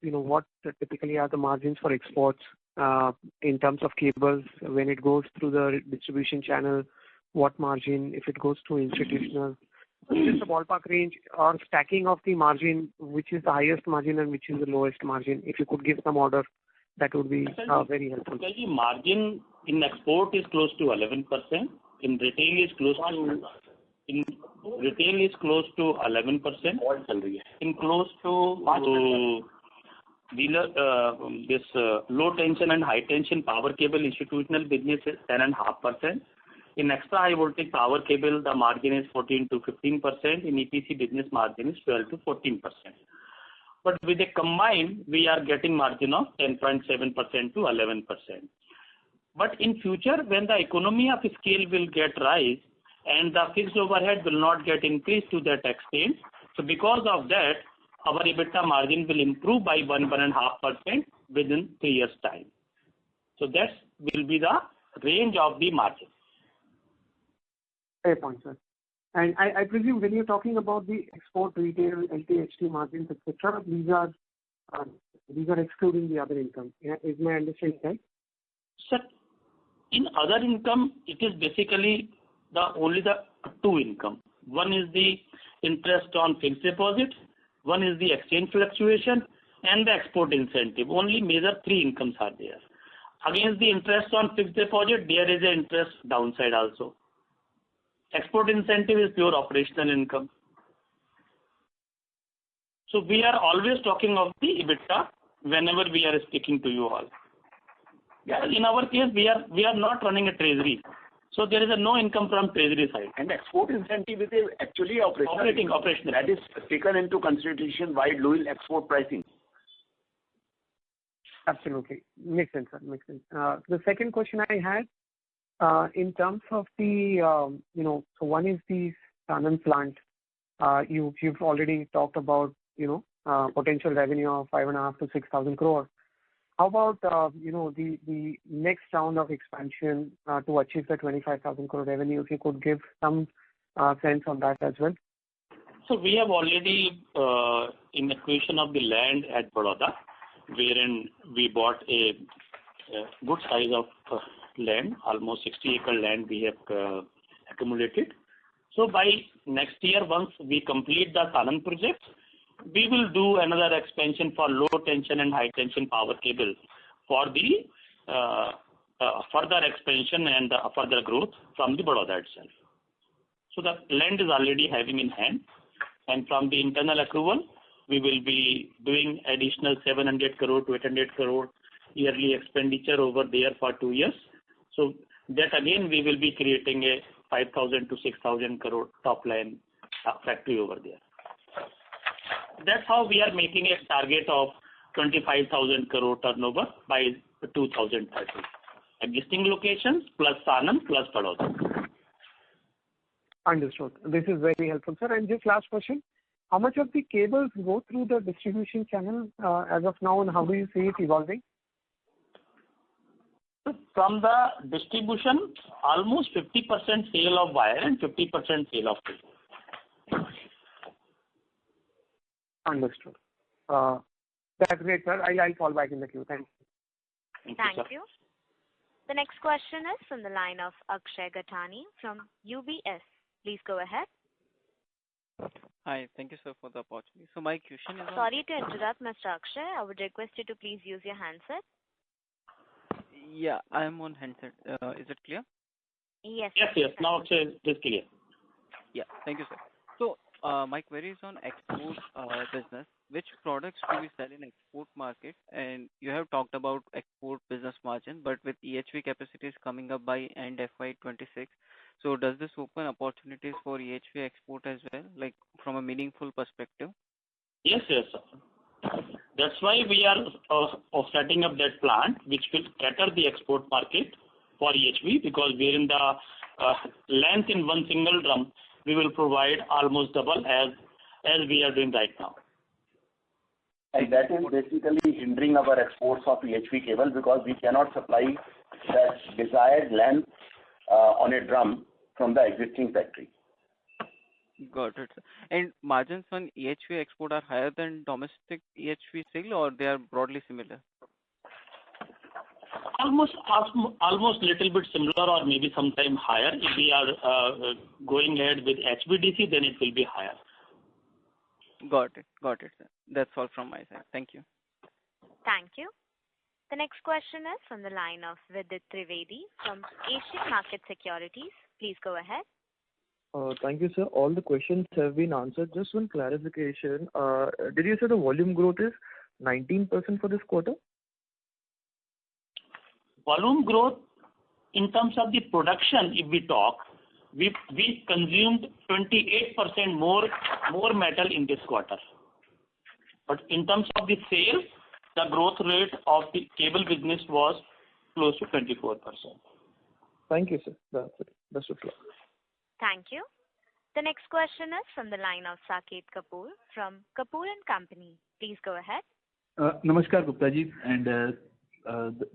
what typically are the margins for exports in terms of cables when it goes through the distribution channel? What margin if it goes to institutional? Just a ballpark range or stacking of the margin, which is the highest margin and which is the lowest margin. If you could give some order, that would be very helpful. The margin in export is close to 11%. In retail is close to 11%. In close to dealer, this low tension and high tension power cable institutional business is 10.5%. In extra high voltage power cable, the margin is 14 to 15%. In EPC business margin is 12 to 14%. But with a combined, we are getting margin of 10.7% to 11%. But in future, when the economy of scale will get rise and the fixed overhead will not get increased to that extent, so because of that, our EBITDA margin will improve by 1.5% within 3 years' time. So that will be the range of the margin. Fair point, sir. And I presume when you're talking about the export, retail, LTHT margins, etc., these are excluding the other income. Is my understanding right? Sir, in other income, it is basically only the two income. One is the interest on fixed deposit, one is the exchange fluctuation, and the export incentive. Only major three incomes are there. Against the interest on fixed deposit, there is an interest downside also. Export incentive is pure operational income. So we are always talking of the EBITDA whenever we are speaking to you all. Yeah, in our case, we are not running a treasury. So there is no income from treasury side. And export incentive is actually operational. That is taken into consideration while doing export pricing. Absolutely. Makes sense, sir. Makes sense. The second question I had, in terms of the, so one is the Sanand plant. You've already talked about, potential revenue of 5.5 to 6,000 crore. How about, the next round of expansion to achieve the 25,000 crore revenue? If you could give some sense on that as well. So we have already in acquisition of the land at Baroda, wherein we bought a good size of land, almost 60-acre land we have accumulated. So by next year, once we complete the Sanand project, we will do another expansion for low tension and high tension power cable for the further expansion and further growth from the Baroda itself. So the land is already having in hand, and from the internal accrual, we will be doing additional 700 crore to 800 crore yearly expenditure over there for 2 years. So that again, we will be creating a 5,000 to 6,000 crore top line factory over there. That's how we are making a target of 25,000 crore turnover by 2030. Existing locations plus Sanand plus Baroda. Understood. This is very helpful, sir. And just last question. How much of the cables go through the distribution channel as of now, and how do you see it evolving? From the distribution, almost 50% sale of wire and 50% sale of cable. Understood. That's great, sir. I'll fall back in the queue. Thank you. Thank you. The next question is from the line of Akshay Gathani from UBS. Please go ahead. Hi. Thank you, sir, for the opportunity. So my question is Sorry to interrupt, Mr. Akshay. I would request you to please use your handset. Yeah, I am on handset. Is it clear? Yes. Yes. Now it is clear. Yeah. Thank you, sir. So my query is on export business. Which products do we sell in export market? And you have talked about export business margin, but with EHV capacities coming up by end FY26, so does this open opportunities for EHV export as well, like from a meaningful perspective? Yes. That's why we are setting up that plant, which will cater the export market for EHV, because we're in the length in one single drum, we will provide almost double as we are doing right now. And that is basically hindering our exports of EHV cable because we cannot supply that desired length on a drum from the existing factory. Got it, sir. And margins on EHV export are higher than domestic EHV sale, or they are broadly similar? Almost little bit similar, or maybe sometime higher. If we are going ahead with HVDC, then it will be higher. Got it, sir. That's all from my side. Thank you. Thank you. The next question is from the line of Vidit Trivedi from Asian Market Securities. Please go ahead. Thank you, sir. All the questions have been answered. Just one clarification. Did you say the volume growth is 19% for this quarter? Volume growth in terms of the production, if we talk, we consumed 28% more metal in this quarter. But in terms of the sales, the growth rate of the cable business was close to 24%. Thank you, sir. That's it. Best of luck. Thank you. The next question is from the line of Saket Kapoor from Kapoor & Company. Please go ahead. Namaskar, Gupta ji, and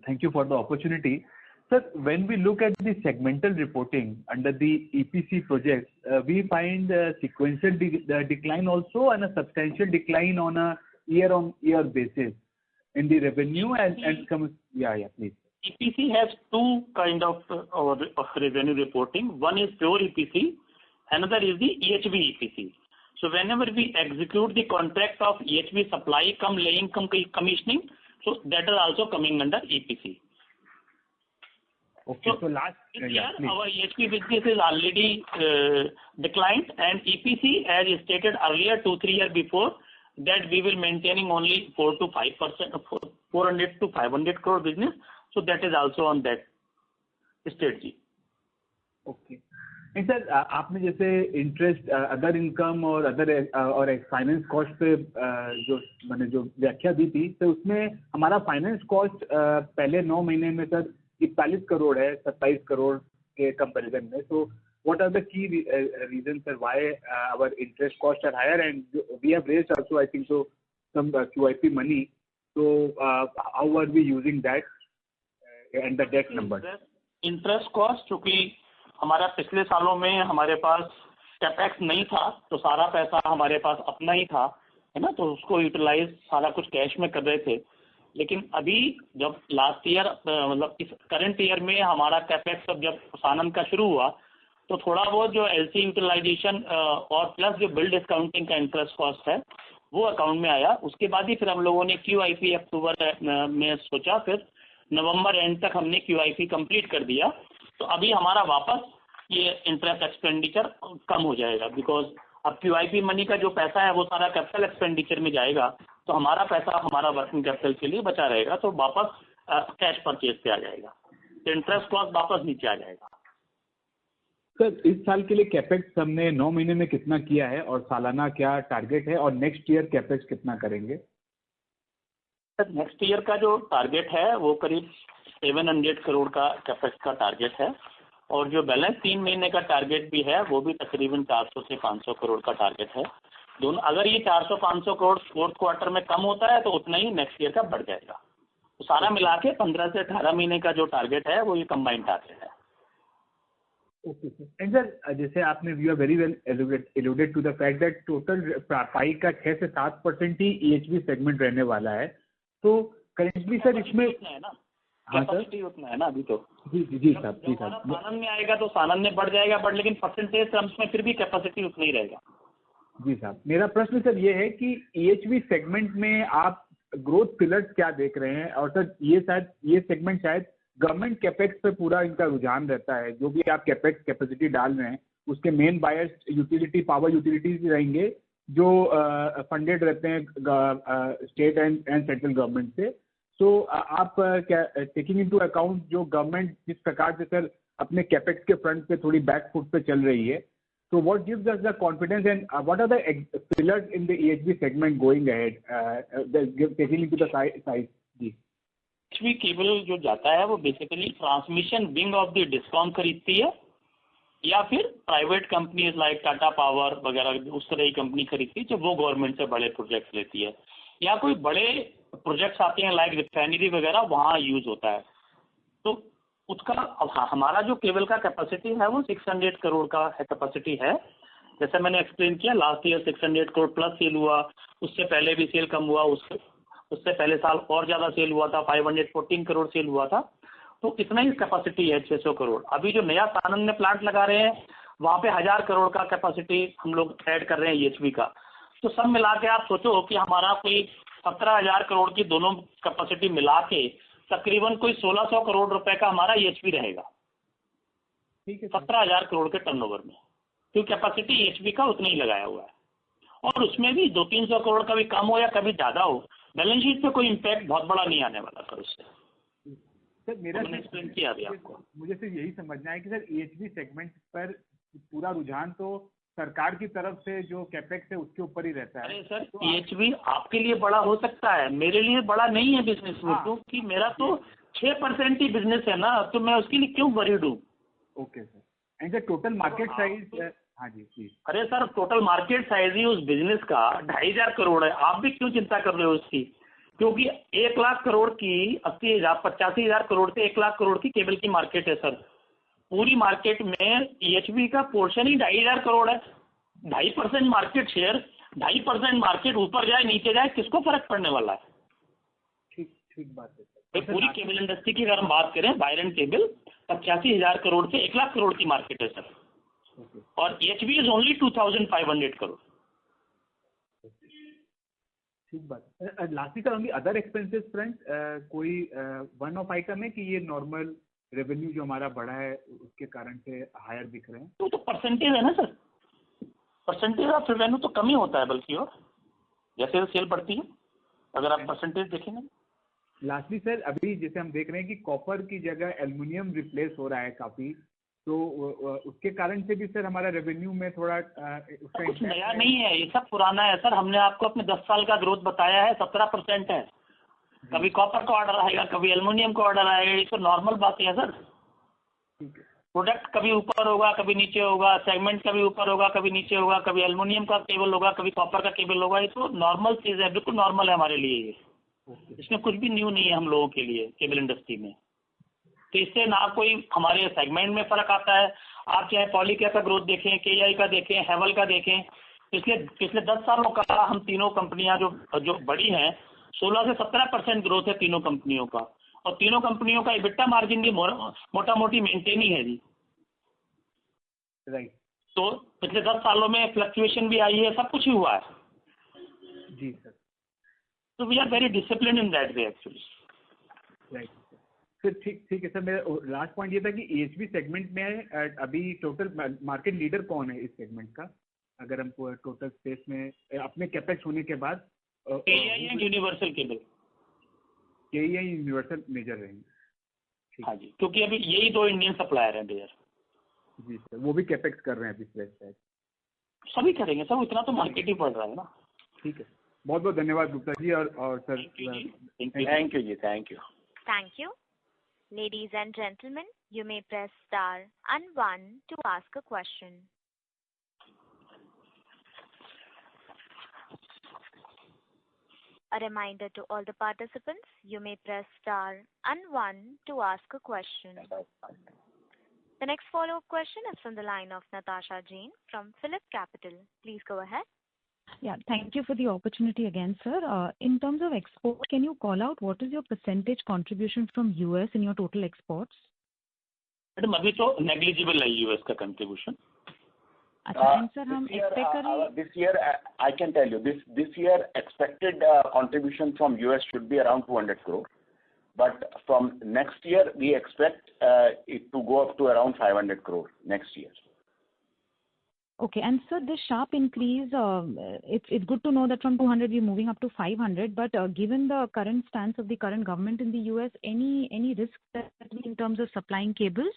thank you for the opportunity. Sir, when we look at the segmental reporting under the EPC projects, we find a sequential decline also and a substantial decline on a year-on-year basis in the revenue and please. EPC has two kind of revenue reporting. One is pure EPC, another is the EHV EPC. So whenever we execute the contract of EHV supply, laying, commissioning, so that is also coming under EPC. Okay, so last year our EHV business is already declined, and EPC, as stated earlier, 2-3 years before, that we will maintaining only 4 to 5% of 400 to 500 crore business. So that is also on that strategy. Okay. And sir, आपने जैसे interest other income और finance cost पे जो व्याख्या दी थी, तो उसमें हमारा फाइनेंस कॉस्ट पहले 9 महीने में सर 41 करोड़ है 27 करोड़ के कंपैरिजन में. So what are the key reasons sir why our interest costs are higher, and we have raised also I think so some QIP money. So how are we using that and the debt number? Interest cost चूंकि हमारा पिछले सालों में हमारे पास capex नहीं था, तो सारा पैसा हमारे पास अपना ही था, है ना, तो उसको यूटिलाइज सारा कुछ कैश में कर रहे थे. लेकिन अभी जब लास्ट ईयर मतलब इस करंट ईयर में हमारा कैपेक्स जब सानन का शुरू हुआ, तो थोड़ा बहुत जो एलसी यूटिलाइजेशन और प्लस जो बिल डिस्काउंटिंग का इंटरेस्ट कॉस्ट है वो अकाउंट में आया. उसके बाद ही फिर हम लोगों ने QIP अक्टूबर में सोचा, फिर नवंबर एंड तक हमने QIP कंप्लीट कर दिया. तो अभी हमारा वापस ये इंटरेस्ट एक्सपेंडिचर कम हो जाएगा, बिकॉज अब QIP मनी का जो पैसा है वो सारा कैपिटल एक्सपेंडिचर में जाएगा, तो हमारा पैसा हमारा वर्किंग कैपिटल के लिए बचा रहेगा, तो वापस कैश परचेज पे आ जाएगा, तो इंटरेस्ट कॉस्ट वापस नीचे आ जाएगा. सर, इस साल के लिए कैपेक्स हमने 9 महीने में कितना किया है और सालाना क्या टारगेट है, और नेक्स्ट ईयर कैपेक्स कितना करेंगे? सर, नेक्स्ट ईयर का जो टारगेट है वो करीब 700 करोड़ का कैपेक्स का टारगेट है, और जो बैलेंस 3 महीने का टारगेट भी है वो भी तकरीबन 400 से 500 करोड़ का टारगेट है. दोनों अगर ये 400-500 करोड़ फोर्थ क्वार्टर में कम होता है तो उतना ही नेक्स्ट ईयर का बढ़ जाएगा. तो सारा मिला के 15 से 18 महीने का जो टारगेट है वो ये कंबाइंड टारगेट है। Okay sir. एंड सर जैसे आपने you are very well alluded to the fact that total pie का 6 से 7% ही EHV सेगमेंट रहने वाला है, तो करेंटली सर इसमें है ना, कैपेसिटी उतना है ना अभी तो। जी साहब, जी साहब। सानन में आएगा तो सानन में बढ़ जाएगा, बट लेकिन परसेंटेज टर्म्स में फिर भी कैपेसिटी उतना ही रहेगा। जी साहब, मेरा प्रश्न सर ये है कि EHV सेगमेंट में आप ग्रोथ पिलर्स क्या देख रहे हैं, और सर ये सेगमेंट शायद गवर्नमेंट कैपेक्स पे पूरा इनका रुझान रहता है, जो भी आप कैपेक्स कैपेसिटी डाल रहे हैं उसके main buyers utility power utilities रहेंगे जो फंडेड रहते हैं स्टेट एंड सेंट्रल गवर्नमेंट से। तो आप क्या टेकिंग इनटू अकाउंट जो गवर्नमेंट जिस प्रकार से सर अपने कैपेक्स के फ्रंट पे थोड़ी बैक फुट पे चल रही है, तो what gives us the confidence and what are the pillars in the EHV segment going ahead taking into the side? जी, EHV केबल जो जाता है वो basically transmission wing of the discom खरीदती है, या फिर private companies like Tata Power वगैरह उस तरह की कंपनी खरीदती है जो वो गवर्नमेंट से बड़े प्रोजेक्ट्स लेती है, या कोई बड़े प्रोजेक्ट्स आते हैं लाइक रिफाइनरी वगैरह, वहाँ यूज होता है। तो उसका हमारा जो केबल का कैपेसिटी है वो 600 करोड़ का कैपेसिटी है। जैसे मैंने एक्सप्लेन किया, last year 600 crore plus sale हुआ, उससे पहले भी सेल कम हुआ, उससे पहले साल और ज़्यादा सेल हुआ था, 514 करोड़ सेल हुआ था। तो इतना ही कैपेसिटी है 600 करोड़। अभी जो नया सानन में प्लांट लगा रहे हैं वहाँ पे 1000 करोड़ का कैपेसिटी हम लोग ऐड कर रहे हैं EHV का। तो सब मिला के आप सोचो कि हमारा कोई 17,000 करोड़ की दोनों कैपेसिटी मिला के तकरीबन कोई 1600 करोड़ रुपए का हमारा EHV रहेगा। ठीक है, 17,000 करोड़ के टर्नओवर में, क्योंकि कैपेसिटी EHV का उतना ही लगाया हुआ है। और उसमें भी 200-300 करोड़ का भी कम हो या कभी ज़्यादा हो, बैलेंस शीट पे कोई इम्पैक्ट बहुत बड़ा नहीं आने वाला सर उससे। सर मेरा एक्सप्लेन किया अभी आपको। मुझे सिर्फ यही समझना है कि सर EHV सेगमेंट पर पूरा रुझान तो सरकार की तरफ से जो कैपेक्स है उसके ऊपर ही रहता है। अरे सर, EHV आपके लिए बड़ा हो सकता है, मेरे लिए बड़ा नहीं है बिजनेस में, क्योंकि मेरा तो 6% ही बिजनेस है ना, तो मैं उसके लिए क्यों वरीड हूँ। Okay sir. And sir total market size? हाँ जी प्लीज। अरे सर, टोटल मार्केट साइज ही उस बिजनेस का 2,500 करोड़ है। आप भी क्यों चिंता कर रहे हो उसकी, क्योंकि 1 लाख करोड़ की 85,000 करोड़ से 1 लाख करोड़ की केबल की मार्केट है सर। पूरी मार्केट में EHV का पोर्शन ही 2,500 करोड़ है। 2.5% मार्केट शेयर, 2.5% मार्केट ऊपर जाए नीचे जाए, किसको फर्क पड़ने वाला है। ठीक बात है सर। पूरी केबल इंडस्ट्री की अगर हम बात करें, वायर एंड केबल 85,000 करोड़ से 1 लाख करोड़ की मार्केट है सर, और EHV इज ओनली 2,500 करोड़। ठीक बात। Lastly sir, only other expenses front कोई वन ऑफ आइटम है कि ये नॉर्मल रेवेन्यू जो हमारा बढ़ा है उसके कारण से हायर दिख रहे हैं? तो परसेंटेज है ना सर, परसेंटेज ऑफ रेवेन्यू तो कम ही होता है बल्कि, और जैसे सेल बढ़ती है अगर आप परसेंटेज देखेंगे। लास्टली सर, अभी जैसे हम देख रहे हैं कि कॉपर की जगह एल्युमिनियम रिप्लेस हो रहा है काफी, तो उसके कारण से भी सर हमारा रेवेन्यू में थोड़ा उसका कुछ नया नहीं है, ये सब पुराना है सर। हमने आपको अपने 10 साल का ग्रोथ बताया है, 17% है। कभी कॉपर का ऑर्डर आएगा, कभी एल्युमिनियम का ऑर्डर आएगा, ये तो नॉर्मल बात है सर। प्रोडक्ट कभी ऊपर होगा कभी नीचे होगा, सेगमेंट कभी ऊपर होगा कभी नीचे होगा, कभी एल्युमिनियम का केबल होगा कभी कॉपर का केबल होगा, ये तो नॉर्मल चीज़ है, बिल्कुल नॉर्मल है हमारे लिए ये। इसमें कुछ भी न्यू नहीं है हम लोगों के लिए केबल इंडस्ट्री में। तो इससे ना कोई हमारे सेगमेंट में फर्क आता है। आप चाहे पॉलीकेयर का ग्रोथ देखें, KEI का देखें, हेवल का देखें, पिछले 10 सालों का हम तीनों कंपनियां जो बड़ी हैं, 16 से 17% ग्रोथ है तीनों कंपनियों का, और तीनों कंपनियों का EBITDA मार्जिन भी मोटा मोटी मेंटेन ही है जी। राइट। तो पिछले 10 सालों में फ्लक्चुएशन भी आई है, सब कुछ ही हुआ है जी सर। तो we are very discipline in that way actually. Right sir. ठीक है सर। मेरा लास्ट पॉइंट ये था कि EHV सेगमेंट में अभी टोटल मार्केट लीडर कौन है इस सेगमेंट का, अगर हम टोटल स्पेस में अपने कैपेक्स होने के बाद? KEI and universal cable. KEI universal major रहेंगे। हाँ जी, क्योंकि अभी यही 2 इंडियन सप्लायर हैं मेजर। जी सर, वो भी कैपेक्स कर रहे हैं अभी शायद? सभी करेंगे सर, इतना तो मार्केट ही बढ़ रहा है ना। ठीक है, बहुत बहुत धन्यवाद गुप्ता जी। और सर थैंक यू जी, thank you. Thank you. Ladies and gentlemen, you may press star and 1 to ask a question. A reminder to all the participants, you may press star and 1 to ask a question. The next follow-up question is from the line of Natasha Jain from Phillip Capital. Please go ahead. Yeah, thank you for the opportunity again, sir. In terms of export, can you call out what is your percentage contribution from US in your total exports? Madam अभी तो negligible है US का contribution. अच्छा, sir, हम expect करें. This year, I can tell you, this year expected contribution from US should be around 200 crore. But from next year, we expect it to go up to around 500 crore next year. Okay, and sir, this sharp increase, it's good to know that from 200 we're moving up to 500. But given the current stance of the current government in the US, any risk that in terms of supplying cables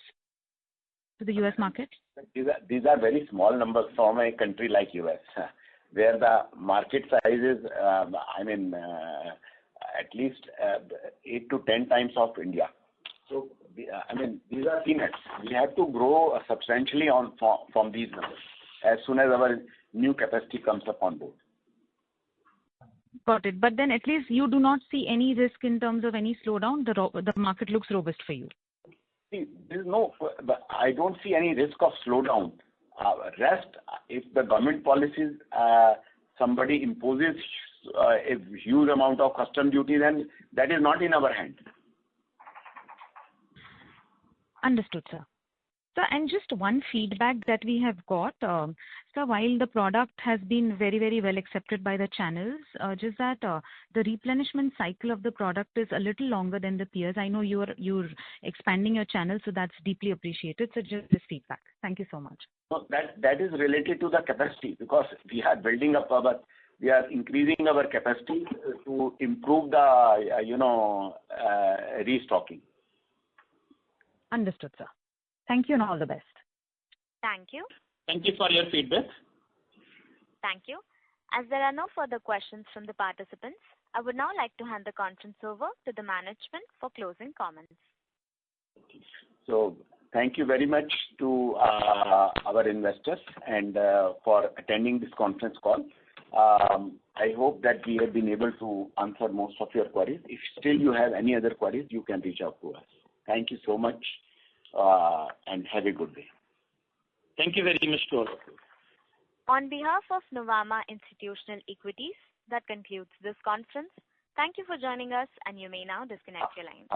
to the US market? These are very small numbers from a country like US, where the market size is, at least 8 to 10 times of India. So, these are peanuts. We have to grow substantially from these numbers as soon as our new capacity comes up on board. Got it. But then at least you do not see any risk in terms of any slowdown. The market looks robust for you. See, I don't see any risk of slowdown. Rest, if the government policies, somebody imposes a huge amount of custom duty, then that is not in our hand. Understood, sir. Sir, and just one feedback that we have got, sir, while the product has been very, very well accepted by the channels, just that the replenishment cycle of the product is a little longer than the peers. I know you're expanding your channel, so that's deeply appreciated. So just this feedback. Thank you so much. No, that is related to the capacity, because we are building up we are increasing our capacity to improve the restocking. Understood, sir. Thank you and all the best. Thank you. Thank you for your feedback. Thank you. As there are no further questions from the participants, I would now like to hand the conference over to the management for closing comments. So, thank you very much to our investors and for attending this conference call. I hope that we have been able to answer most of your queries. If still you have any other queries, you can reach out to us. Thank you so much and have a good day. Thank you very much to all of you. On behalf of Nuvama Institutional Equities, that concludes this conference. Thank you for joining us, and you may now disconnect your lines.